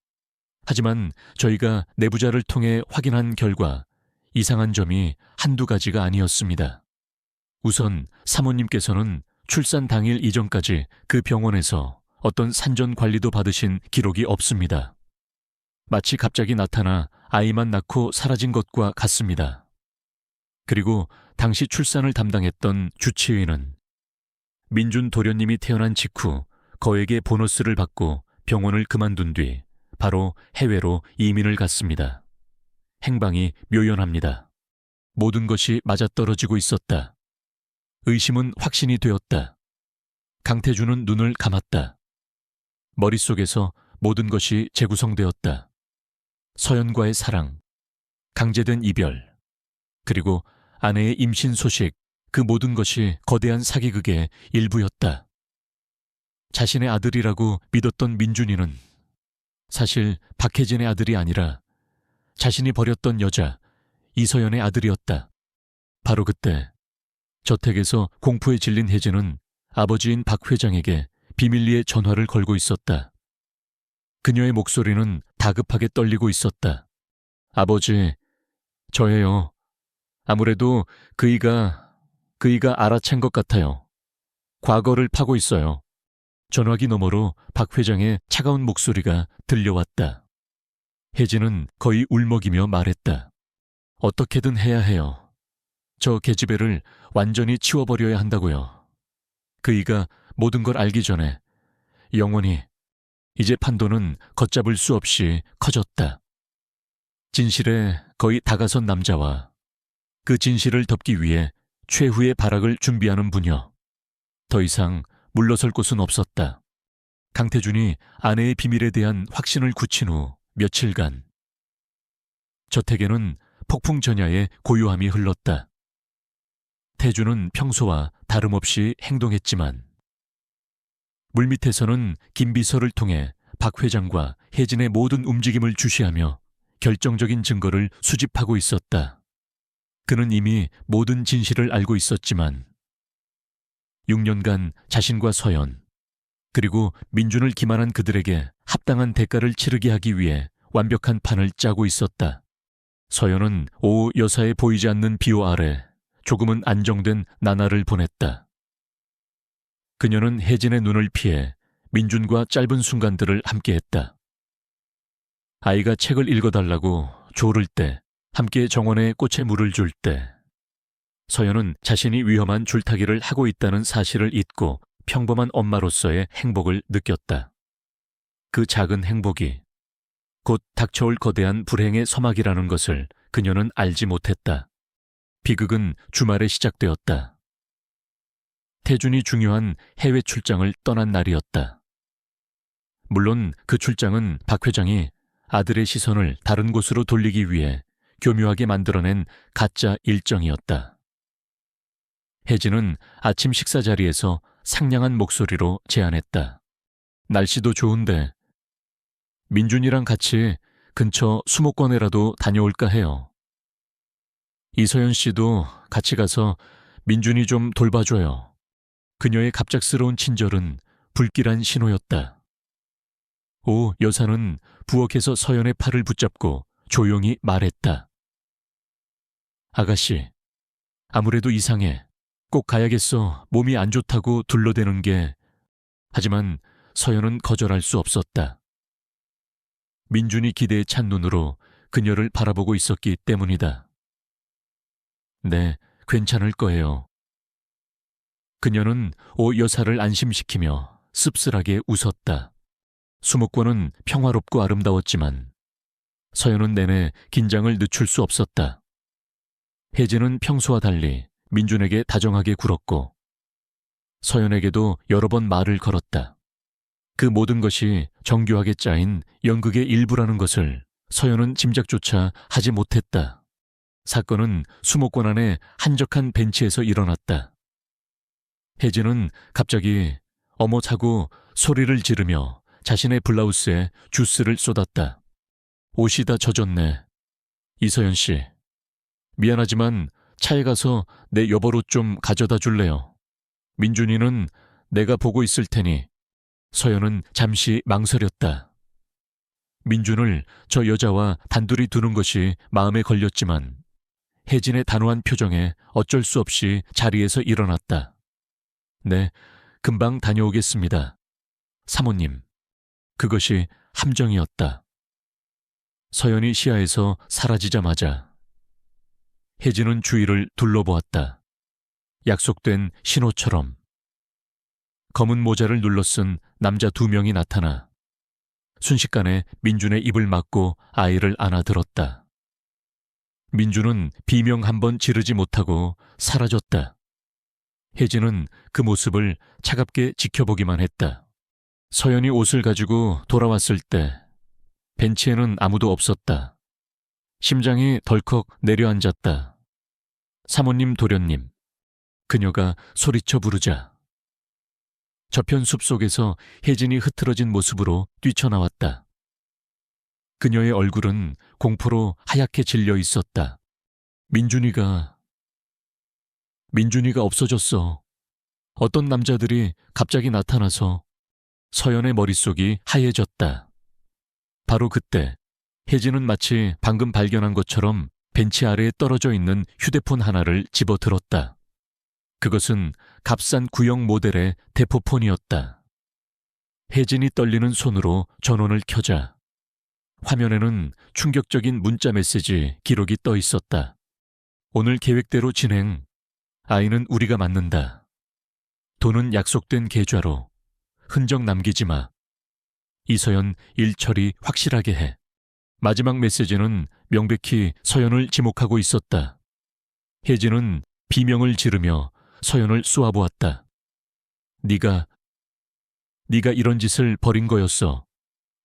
하지만 저희가 내부자를 통해 확인한 결과 이상한 점이 한두 가지가 아니었습니다. 우선 사모님께서는 출산 당일 이전까지 그 병원에서 어떤 산전 관리도 받으신 기록이 없습니다. 마치 갑자기 나타나 아이만 낳고 사라진 것과 같습니다. 그리고 당시 출산을 담당했던 주치의는 민준 도련님이 태어난 직후 거액의 보너스를 받고 병원을 그만둔 뒤 바로 해외로 이민을 갔습니다. 행방이 묘연합니다. 모든 것이 맞아떨어지고 있었다. 의심은 확신이 되었다. 강태준은 눈을 감았다. 머릿속에서 모든 것이 재구성되었다. 서연과의 사랑, 강제된 이별, 그리고 아내의 임신 소식, 그 모든 것이 거대한 사기극의 일부였다. 자신의 아들이라고 믿었던 민준이는 사실 박혜진의 아들이 아니라 자신이 버렸던 여자 이서연의 아들이었다. 바로 그때 저택에서 공포에 질린 혜진은 아버지인 박 회장에게 비밀리에 전화를 걸고 있었다. 그녀의 목소리는 다급하게 떨리고 있었다. 아버지, 저예요. 아무래도 그이가 알아챈 것 같아요. 과거를 파고 있어요. 전화기 너머로 박 회장의 차가운 목소리가 들려왔다. 혜진은 거의 울먹이며 말했다. 어떻게든 해야 해요. 저 계집애를 완전히 치워버려야 한다고요. 그이가 모든 걸 알기 전에 영원히. 이제 판도는 걷잡을 수 없이 커졌다. 진실에 거의 다가선 남자와 그 진실을 덮기 위해 최후의 발악을 준비하는 부녀. 더 이상 물러설 곳은 없었다. 강태준이 아내의 비밀에 대한 확신을 굳힌 후 며칠간 저택에는 폭풍전야의 고요함이 흘렀다. 태준은 평소와 다름없이 행동했지만 물밑에서는 김 비서를 통해 박 회장과 혜진의 모든 움직임을 주시하며 결정적인 증거를 수집하고 있었다. 그는 이미 모든 진실을 알고 있었지만 6년간 자신과 서연, 그리고 민준을 기만한 그들에게 합당한 대가를 치르게 하기 위해 완벽한 판을 짜고 있었다. 서연은 오 여사의 보이지 않는 비호 아래 조금은 안정된 나날을 보냈다. 그녀는 혜진의 눈을 피해 민준과 짧은 순간들을 함께했다. 아이가 책을 읽어달라고 조를 때, 함께 정원에 꽃에 물을 줄 때, 서연은 자신이 위험한 줄타기를 하고 있다는 사실을 잊고 평범한 엄마로서의 행복을 느꼈다. 그 작은 행복이 곧 닥쳐올 거대한 불행의 서막이라는 것을 그녀는 알지 못했다. 비극은 주말에 시작되었다. 태준이 중요한 해외 출장을 떠난 날이었다. 물론 그 출장은 박 회장이 아들의 시선을 다른 곳으로 돌리기 위해 교묘하게 만들어낸 가짜 일정이었다. 혜진은 아침 식사 자리에서 상냥한 목소리로 제안했다. 날씨도 좋은데 민준이랑 같이 근처 수목원에라도 다녀올까 해요. 이서연 씨도 같이 가서 민준이 좀 돌봐줘요. 그녀의 갑작스러운 친절은 불길한 신호였다. 오 여사는 부엌에서 서연의 팔을 붙잡고 조용히 말했다. 아가씨, 아무래도 이상해. 꼭 가야겠어. 몸이 안 좋다고 둘러대는 게. 하지만 서연은 거절할 수 없었다. 민준이 기대에 찬 눈으로 그녀를 바라보고 있었기 때문이다. 네, 괜찮을 거예요. 그녀는 오 여사를 안심시키며 씁쓸하게 웃었다. 수목권은 평화롭고 아름다웠지만 서연은 내내 긴장을 늦출 수 없었다. 혜진은 평소와 달리 민준에게 다정하게 굴었고 서연에게도 여러 번 말을 걸었다. 그 모든 것이 정교하게 짜인 연극의 일부라는 것을 서연은 짐작조차 하지 못했다. 사건은 수목권 안의 한적한 벤치에서 일어났다. 혜진은 갑자기 어머 하고 소리를 지르며 자신의 블라우스에 주스를 쏟았다. 옷이 다 젖었네. 이서연 씨, 미안하지만 차에 가서 내 여벌옷 좀 가져다 줄래요? 민준이는 내가 보고 있을 테니. 서연은 잠시 망설였다. 민준을 저 여자와 단둘이 두는 것이 마음에 걸렸지만 혜진의 단호한 표정에 어쩔 수 없이 자리에서 일어났다. 네, 금방 다녀오겠습니다. 사모님. 그것이 함정이었다. 서연이 시야에서 사라지자마자 혜진은 주위를 둘러보았다. 약속된 신호처럼. 검은 모자를 눌러쓴 남자 2명이 나타나 순식간에 민준의 입을 막고 아이를 안아들었다. 민준은 비명 한 번 지르지 못하고 사라졌다. 혜진은 그 모습을 차갑게 지켜보기만 했다. 서연이 옷을 가지고 돌아왔을 때 벤치에는 아무도 없었다. 심장이 덜컥 내려앉았다. 사모님, 도련님. 그녀가 소리쳐 부르자 저편 숲속에서 혜진이 흐트러진 모습으로 뛰쳐나왔다. 그녀의 얼굴은 공포로 하얗게 질려 있었다. 민준이가 없어졌어. 어떤 남자들이 갑자기 나타나서. 서연의 머릿속이 하얘졌다. 바로 그때 혜진은 마치 방금 발견한 것처럼 벤치 아래에 떨어져 있는 휴대폰 하나를 집어들었다. 그것은 값싼 구형 모델의 대포폰이었다. 혜진이 떨리는 손으로 전원을 켜자 화면에는 충격적인 문자 메시지 기록이 떠 있었다. 오늘 계획대로 진행. 아이는 우리가 맡는다. 돈은 약속된 계좌로. 흔적 남기지 마. 이서연 일 처리 확실하게 해. 마지막 메시지는 명백히 서연을 지목하고 있었다. 혜진은 비명을 지르며 서연을 쏘아보았다. 네가 이런 짓을 벌인 거였어.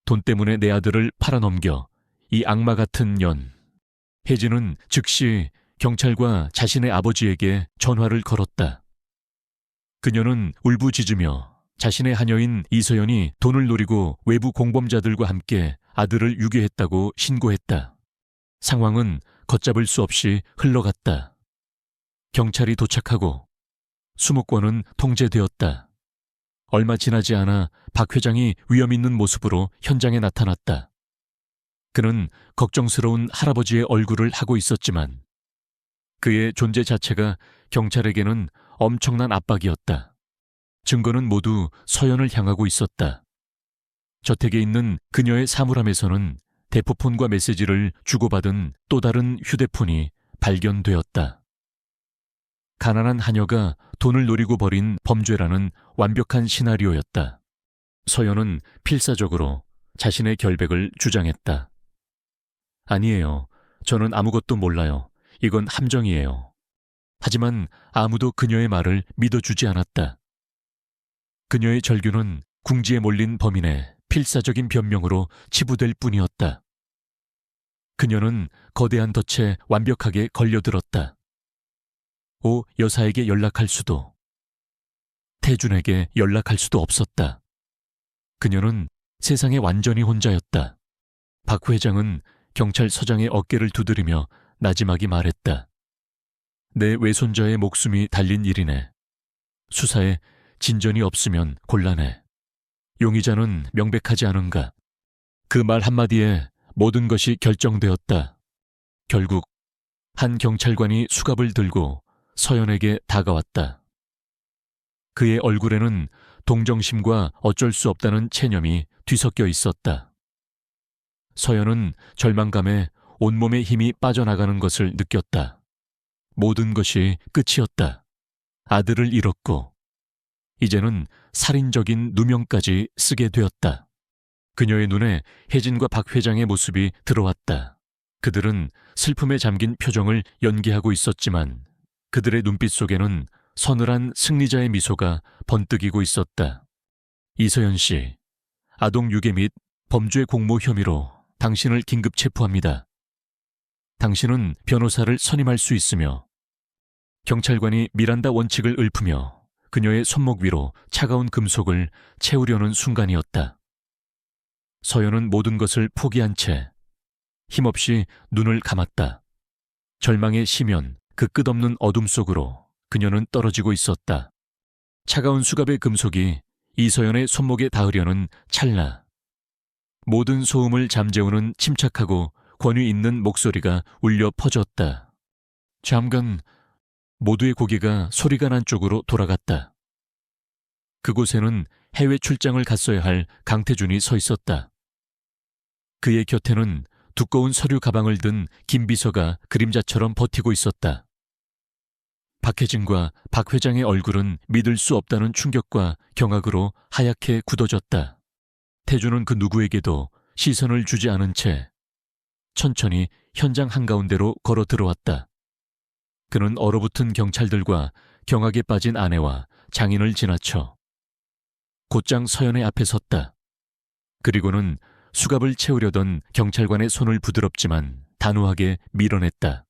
돈 때문에 내 아들을 팔아넘겨. 이 악마 같은 년. 혜진은 즉시 경찰과 자신의 아버지에게 전화를 걸었다. 그녀는 울부짖으며 자신의 하녀인 이서연이 돈을 노리고 외부 공범자들과 함께 아들을 유괴했다고 신고했다. 상황은 걷잡을 수 없이 흘러갔다. 경찰이 도착하고 수목권은 통제되었다. 얼마 지나지 않아 박 회장이 위험 있는 모습으로 현장에 나타났다. 그는 걱정스러운 할아버지의 얼굴을 하고 있었지만 그의 존재 자체가 경찰에게는 엄청난 압박이었다. 증거는 모두 서연을 향하고 있었다. 저택에 있는 그녀의 사물함에서는 대포폰과 메시지를 주고받은 또 다른 휴대폰이 발견되었다. 가난한 하녀가 돈을 노리고 벌인 범죄라는 완벽한 시나리오였다. 서연은 필사적으로 자신의 결백을 주장했다. 아니에요. 저는 아무것도 몰라요. 이건 함정이에요. 하지만 아무도 그녀의 말을 믿어주지 않았다. 그녀의 절규는 궁지에 몰린 범인의 필사적인 변명으로 치부될 뿐이었다. 그녀는 거대한 덫에 완벽하게 걸려들었다. 오 여사에게 연락할 수도, 태준에게 연락할 수도 없었다. 그녀는 세상에 완전히 혼자였다. 박 회장은 경찰서장의 어깨를 두드리며 나지막이 말했다. 내 외손자의 목숨이 달린 일이네. 수사에 진전이 없으면 곤란해. 용의자는 명백하지 않은가. 그 말 한마디에 모든 것이 결정되었다. 결국 한 경찰관이 수갑을 들고 서연에게 다가왔다. 그의 얼굴에는 동정심과 어쩔 수 없다는 체념이 뒤섞여 있었다. 서연은 절망감에 온몸의 힘이 빠져나가는 것을 느꼈다. 모든 것이 끝이었다. 아들을 잃었고 이제는 살인적인 누명까지 쓰게 되었다. 그녀의 눈에 혜진과 박 회장의 모습이 들어왔다. 그들은 슬픔에 잠긴 표정을 연기하고 있었지만 그들의 눈빛 속에는 서늘한 승리자의 미소가 번뜩이고 있었다. 이서연 씨, 아동 유괴 및 범죄 공모 혐의로 당신을 긴급 체포합니다. 당신은 변호사를 선임할 수 있으며 경찰관이 미란다 원칙을 읊으며 그녀의 손목 위로 차가운 금속을 채우려는 순간이었다. 서연은 모든 것을 포기한 채 힘없이 눈을 감았다. 절망의 심연, 그 끝없는 어둠 속으로 그녀는 떨어지고 있었다. 차가운 수갑의 금속이 이서연의 손목에 닿으려는 찰나. 모든 소음을 잠재우는 침착하고 권위 있는 목소리가 울려 퍼졌다. 잠깐, 모두의 고개가 소리가 난 쪽으로 돌아갔다. 그곳에는 해외 출장을 갔어야 할 강태준이 서 있었다. 그의 곁에는 두꺼운 서류 가방을 든 김 비서가 그림자처럼 버티고 있었다. 박혜진과 박 회장의 얼굴은 믿을 수 없다는 충격과 경악으로 하얗게 굳어졌다. 태주는 그 누구에게도 시선을 주지 않은 채 천천히 현장 한가운데로 걸어 들어왔다. 그는 얼어붙은 경찰들과 경악에 빠진 아내와 장인을 지나쳐 곧장 서연의 앞에 섰다. 그리고는 수갑을 채우려던 경찰관의 손을 부드럽지만 단호하게 밀어냈다.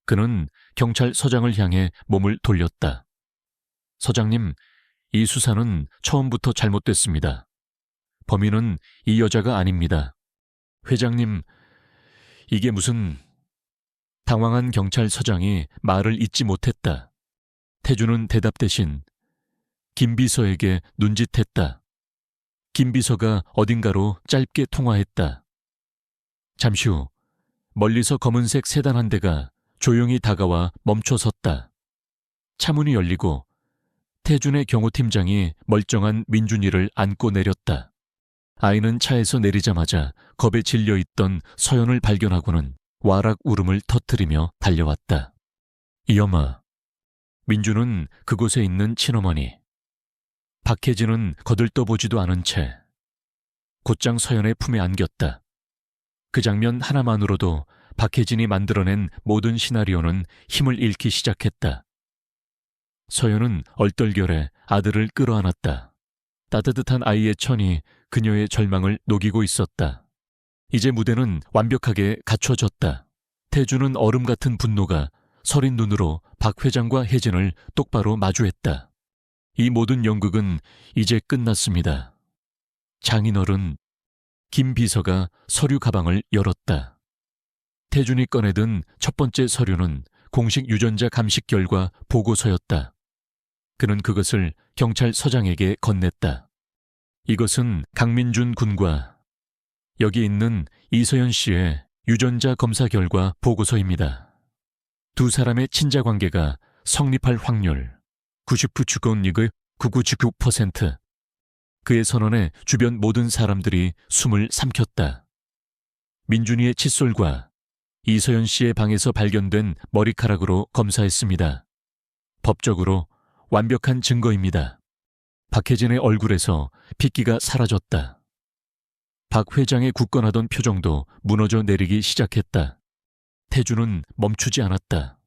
그는 경찰서장을 향해 몸을 돌렸다. 서장님, 이 수사는 처음부터 잘못됐습니다. 범인은 이 여자가 아닙니다. 회장님, 이게 무슨... 당황한 경찰서장이 말을 잇지 못했다. 태주는 대답 대신 김 비서에게 눈짓했다. 김 비서가 어딘가로 짧게 통화했다. 잠시 후 멀리서 검은색 세단 한 대가 조용히 다가와 멈춰섰다. 차문이 열리고 태준의 경호팀장이 멀쩡한 민준이를 안고 내렸다. 아이는 차에서 내리자마자 겁에 질려있던 서연을 발견하고는 와락 울음을 터뜨리며 달려왔다. 이 엄마. 민주는 그곳에 있는 친어머니. 박혜진은 거들떠보지도 않은 채 곧장 서연의 품에 안겼다. 그 장면 하나만으로도 박혜진이 만들어낸 모든 시나리오는 힘을 잃기 시작했다. 서연은 얼떨결에 아들을 끌어안았다. 따뜻한 아이의 천이 그녀의 절망을 녹이고 있었다. 이제 무대는 완벽하게 갖춰졌다. 태주는 얼음 같은 분노가 서린 눈으로 박 회장과 혜진을 똑바로 마주했다. 이 모든 연극은 이제 끝났습니다. 장인어른, 김 비서가 서류 가방을 열었다. 태준이 꺼내든 첫 번째 서류는 공식 유전자 감식 결과 보고서였다. 그는 그것을 경찰서장에게 건넸다. 이것은 강민준 군과 여기 있는 이서연 씨의 유전자 검사 결과 보고서입니다. 두 사람의 친자 관계가 성립할 확률 99.99%. 그의 선언에 주변 모든 사람들이 숨을 삼켰다. 민준이의 칫솔과 이서연 씨의 방에서 발견된 머리카락으로 검사했습니다. 법적으로 완벽한 증거입니다. 박혜진의 얼굴에서 핏기가 사라졌다. 박 회장의 굳건하던 표정도 무너져 내리기 시작했다. 태주는 멈추지 않았다.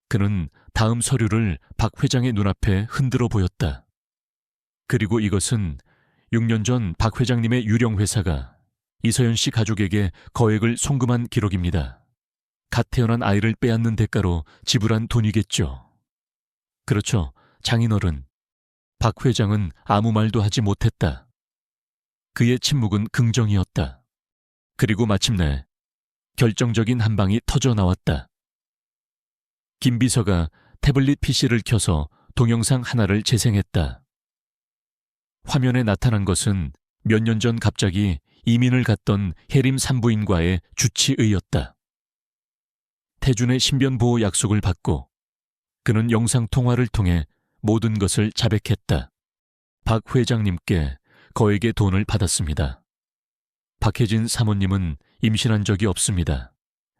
그는 다음 서류를 박 회장의 눈앞에 흔들어 보였다. 그리고 이것은 6년 전 박 회장님의 유령 회사가 이서연 씨 가족에게 거액을 송금한 기록입니다. 갓 태어난 아이를 빼앗는 대가로 지불한 돈이겠죠. 그렇죠, 장인어른. 박 회장은 아무 말도 하지 못했다. 그의 침묵은 긍정이었다. 그리고 마침내 결정적인 한 방이 터져 나왔다. 김 비서가 태블릿 PC를 켜서 동영상 하나를 재생했다. 화면에 나타난 것은 몇 년 전 갑자기 이민을 갔던 혜림 산부인과의 주치의였다. 태준의 신변보호 약속을 받고 그는 영상통화를 통해 모든 것을 자백했다. 박 회장님께 거액의 돈을 받았습니다. 박혜진 사모님은 임신한 적이 없습니다.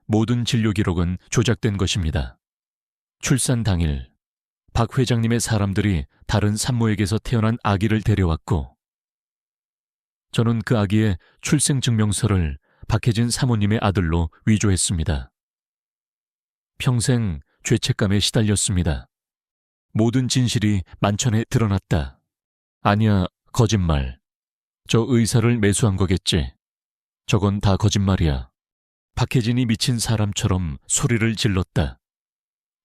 모든 진료 기록은 조작된 것입니다. 출산 당일 박 회장님의 사람들이 다른 산모에게서 태어난 아기를 데려왔고 저는 그 아기의 출생증명서를 박혜진 사모님의 아들로 위조했습니다. 평생 죄책감에 시달렸습니다. 모든 진실이 만천에 드러났다. 아니야, 거짓말. 저 의사를 매수한 거겠지. 저건 다 거짓말이야. 박혜진이 미친 사람처럼 소리를 질렀다.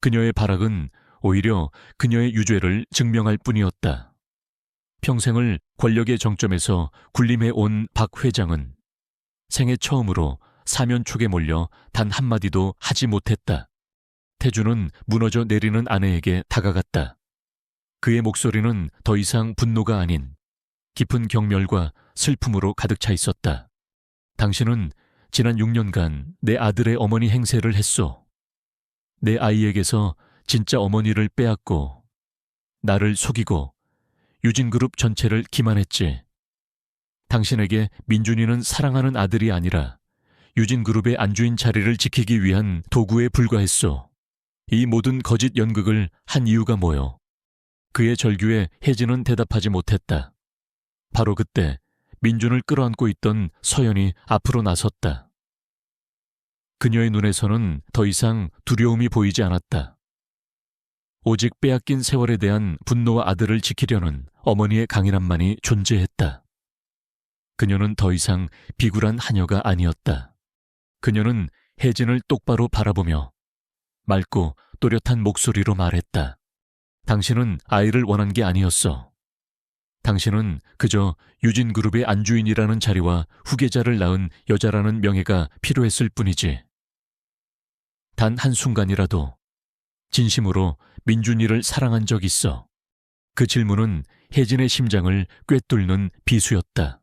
그녀의 발악은 오히려 그녀의 유죄를 증명할 뿐이었다. 평생을 권력의 정점에서 군림해온 박 회장은 생애 처음으로 사면촉에 몰려 단 한마디도 하지 못했다. 태주는 무너져 내리는 아내에게 다가갔다. 그의 목소리는 더 이상 분노가 아닌 깊은 경멸과 슬픔으로 가득 차 있었다. 당신은 지난 6년간 내 아들의 어머니 행세를 했소. 내 아이에게서 진짜 어머니를 빼앗고 나를 속이고 유진그룹 전체를 기만했지. 당신에게 민준이는 사랑하는 아들이 아니라 유진그룹의 안주인 자리를 지키기 위한 도구에 불과했소. 이 모든 거짓 연극을 한 이유가 뭐요? 그의 절규에 혜진은 대답하지 못했다. 바로 그때 민준을 끌어안고 있던 서연이 앞으로 나섰다. 그녀의 눈에서는 더 이상 두려움이 보이지 않았다. 오직 빼앗긴 세월에 대한 분노와 아들을 지키려는 어머니의 강인함만이 존재했다. 그녀는 더 이상 비굴한 하녀가 아니었다. 그녀는 혜진을 똑바로 바라보며 맑고 또렷한 목소리로 말했다. 당신은 아이를 원한 게 아니었어. 당신은 그저 유진그룹의 안주인이라는 자리와 후계자를 낳은 여자라는 명예가 필요했을 뿐이지. 단 한순간이라도 진심으로 민준이를 사랑한 적 있어. 그 질문은 혜진의 심장을 꿰뚫는 비수였다.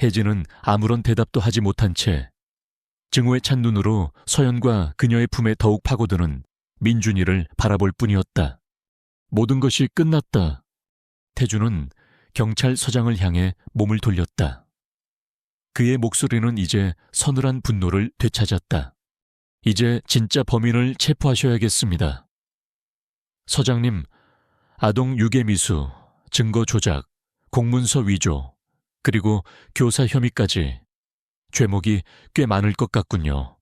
혜진은 아무런 대답도 하지 못한 채 증오에 찬 눈으로 서연과 그녀의 품에 더욱 파고드는 민준이를 바라볼 뿐이었다. 모든 것이 끝났다. 태주는 경찰서장을 향해 몸을 돌렸다. 그의 목소리는 이제 서늘한 분노를 되찾았다. 이제 진짜 범인을 체포하셔야겠습니다. 서장님, 아동 유괴미수, 증거 조작, 공문서 위조, 그리고 교사 혐의까지 죄목이 꽤 많을 것 같군요.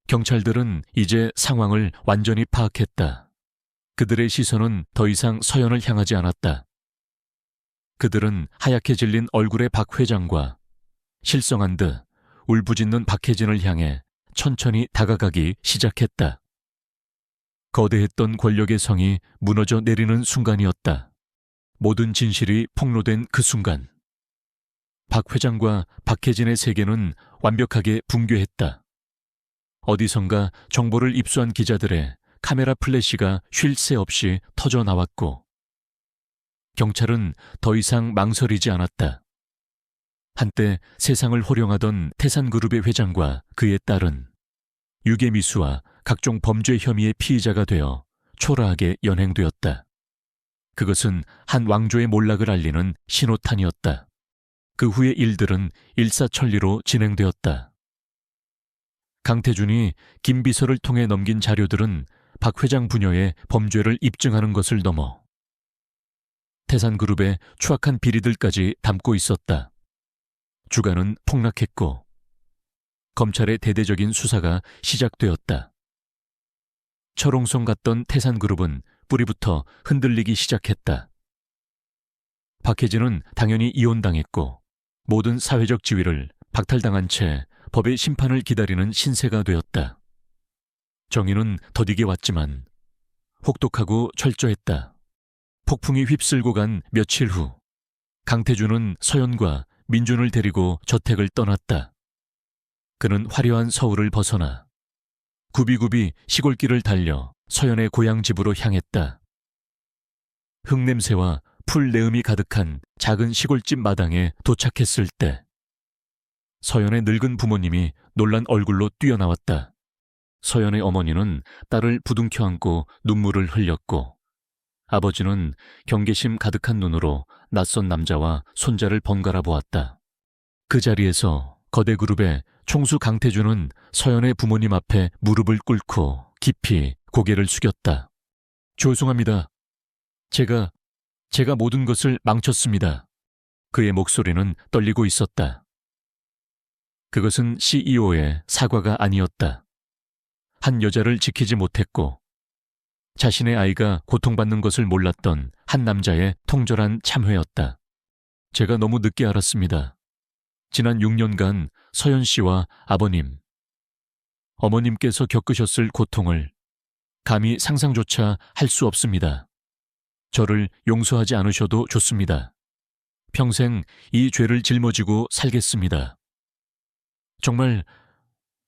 경찰들은 이제 상황을 완전히 파악했다. 그들의 시선은 더 이상 서연을 향하지 않았다. 그들은 하얗게 질린 얼굴의 박 회장과 실성한 듯 울부짖는 박혜진을 향해 천천히 다가가기 시작했다. 거대했던 권력의 성이 무너져 내리는 순간이었다. 모든 진실이 폭로된 그 순간. 박 회장과 박혜진의 세계는 완벽하게 붕괴했다. 어디선가 정보를 입수한 기자들의 카메라 플래시가 쉴 새 없이 터져 나왔고 경찰은 더 이상 망설이지 않았다. 한때 세상을 호령하던 태산그룹의 회장과 그의 딸은 유괴미수와 각종 범죄 혐의의 피의자가 되어 초라하게 연행되었다. 그것은 한 왕조의 몰락을 알리는 신호탄이었다. 그 후의 일들은 일사천리로 진행되었다. 강태준이 김 비서를 통해 넘긴 자료들은 박 회장 부녀의 범죄를 입증하는 것을 넘어 태산그룹의 추악한 비리들까지 담고 있었다. 주가는 폭락했고 검찰의 대대적인 수사가 시작되었다. 철옹성 같던 태산그룹은 뿌리부터 흔들리기 시작했다. 박혜진은 당연히 이혼당했고 모든 사회적 지위를 박탈당한 채 법의 심판을 기다리는 신세가 되었다. 정의는 더디게 왔지만 혹독하고 철저했다. 폭풍이 휩쓸고 간 며칠 후 강태준은 서연과 민준을 데리고 저택을 떠났다. 그는 화려한 서울을 벗어나 굽이굽이 시골길을 달려 서연의 고향집으로 향했다. 흙냄새와 풀내음이 가득한 작은 시골집 마당에 도착했을 때 서연의 늙은 부모님이 놀란 얼굴로 뛰어나왔다. 서연의 어머니는 딸을 부둥켜 안고 눈물을 흘렸고 아버지는 경계심 가득한 눈으로 낯선 남자와 손자를 번갈아 보았다. 그 자리에서 거대 그룹의 총수 강태준은 서연의 부모님 앞에 무릎을 꿇고 깊이 고개를 숙였다. 죄송합니다. 제가 모든 것을 망쳤습니다. 그의 목소리는 떨리고 있었다. 그것은 CEO의 사과가 아니었다. 한 여자를 지키지 못했고 자신의 아이가 고통받는 것을 몰랐던 한 남자의 통절한 참회였다. 제가 너무 늦게 알았습니다. 지난 6년간 서연 씨와 아버님, 어머님께서 겪으셨을 고통을 감히 상상조차 할 수 없습니다. 저를 용서하지 않으셔도 좋습니다. 평생 이 죄를 짊어지고 살겠습니다. 정말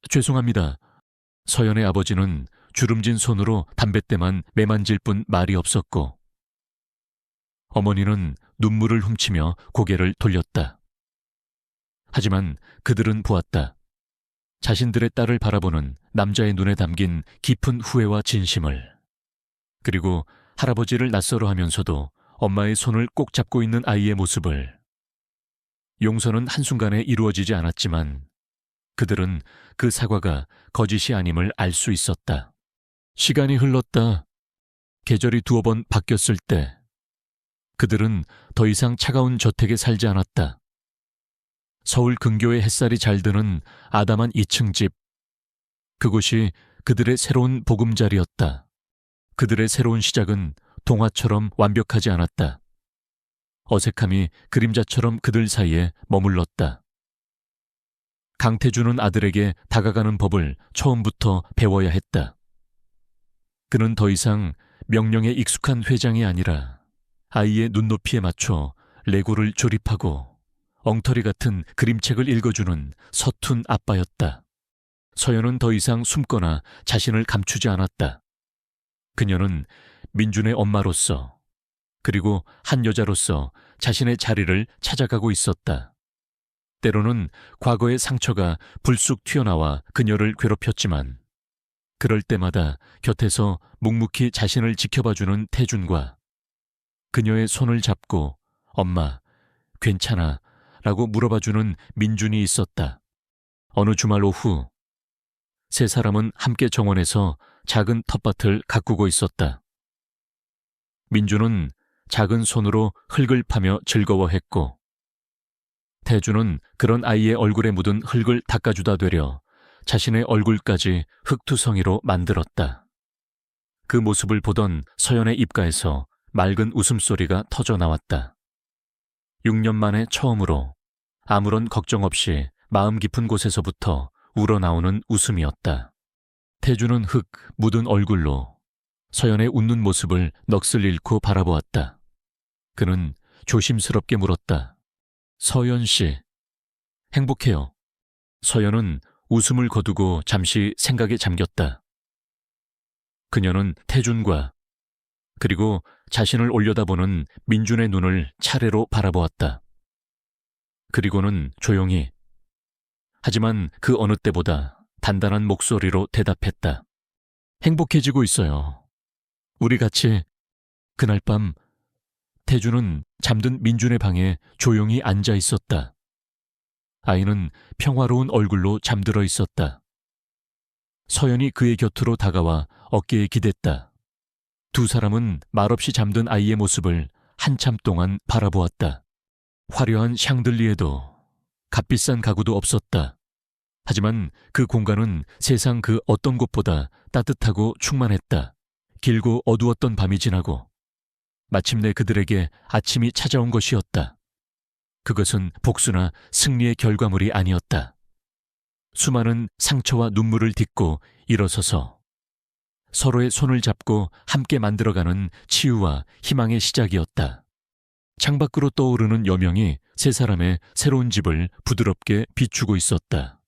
죄송합니다. 서연의 아버지는 주름진 손으로 담뱃대만 매만질 뿐 말이 없었고 어머니는 눈물을 훔치며 고개를 돌렸다. 하지만 그들은 보았다. 자신들의 딸을 바라보는 남자의 눈에 담긴 깊은 후회와 진심을. 그리고 할아버지를 낯설어 하면서도 엄마의 손을 꼭 잡고 있는 아이의 모습을. 용서는 한순간에 이루어지지 않았지만 그들은 그 사과가 거짓이 아님을 알 수 있었다. 시간이 흘렀다. 계절이 두어 번 바뀌었을 때 그들은 더 이상 차가운 저택에 살지 않았다. 서울 근교의 햇살이 잘 드는 아담한 2층 집. 그곳이 그들의 새로운 보금자리였다. 그들의 새로운 시작은 동화처럼 완벽하지 않았다. 어색함이 그림자처럼 그들 사이에 머물렀다. 강태준은 아들에게 다가가는 법을 처음부터 배워야 했다. 그는 더 이상 명령에 익숙한 회장이 아니라 아이의 눈높이에 맞춰 레고를 조립하고 엉터리 같은 그림책을 읽어주는 서툰 아빠였다. 서연은 더 이상 숨거나 자신을 감추지 않았다. 그녀는 민준의 엄마로서 그리고 한 여자로서 자신의 자리를 찾아가고 있었다. 때로는 과거의 상처가 불쑥 튀어나와 그녀를 괴롭혔지만 그럴 때마다 곁에서 묵묵히 자신을 지켜봐주는 태준과 그녀의 손을 잡고 엄마, 괜찮아 라고 물어봐주는 민준이 있었다. 어느 주말 오후 세 사람은 함께 정원에서 작은 텃밭을 가꾸고 있었다. 민준은 작은 손으로 흙을 파며 즐거워했고 태준은 그런 아이의 얼굴에 묻은 흙을 닦아주다 되려 자신의 얼굴까지 흙투성이로 만들었다. 그 모습을 보던 서연의 입가에서 맑은 웃음소리가 터져 나왔다. 6년 만에 처음으로 아무런 걱정 없이 마음 깊은 곳에서부터 우러나오는 웃음이었다. 태준은 흙 묻은 얼굴로 서연의 웃는 모습을 넋을 잃고 바라보았다. 그는 조심스럽게 물었다. 서연 씨, 행복해요. 서연은 웃음을 거두고 잠시 생각에 잠겼다. 그녀는 태준과 그리고 자신을 올려다보는 민준의 눈을 차례로 바라보았다. 그리고는 조용히 하지만 그 어느 때보다 단단한 목소리로 대답했다. 행복해지고 있어요. 우리 같이. 그날 밤 태준은 잠든 민준의 방에 조용히 앉아 있었다. 아이는 평화로운 얼굴로 잠들어 있었다. 서연이 그의 곁으로 다가와 어깨에 기댔다. 두 사람은 말없이 잠든 아이의 모습을 한참 동안 바라보았다. 화려한 샹들리에도 값비싼 가구도 없었다. 하지만 그 공간은 세상 그 어떤 곳보다 따뜻하고 충만했다. 길고 어두웠던 밤이 지나고 마침내 그들에게 아침이 찾아온 것이었다. 그것은 복수나 승리의 결과물이 아니었다. 수많은 상처와 눈물을 딛고 일어서서 서로의 손을 잡고 함께 만들어가는 치유와 희망의 시작이었다. 창밖으로 떠오르는 여명이 세 사람의 새로운 집을 부드럽게 비추고 있었다.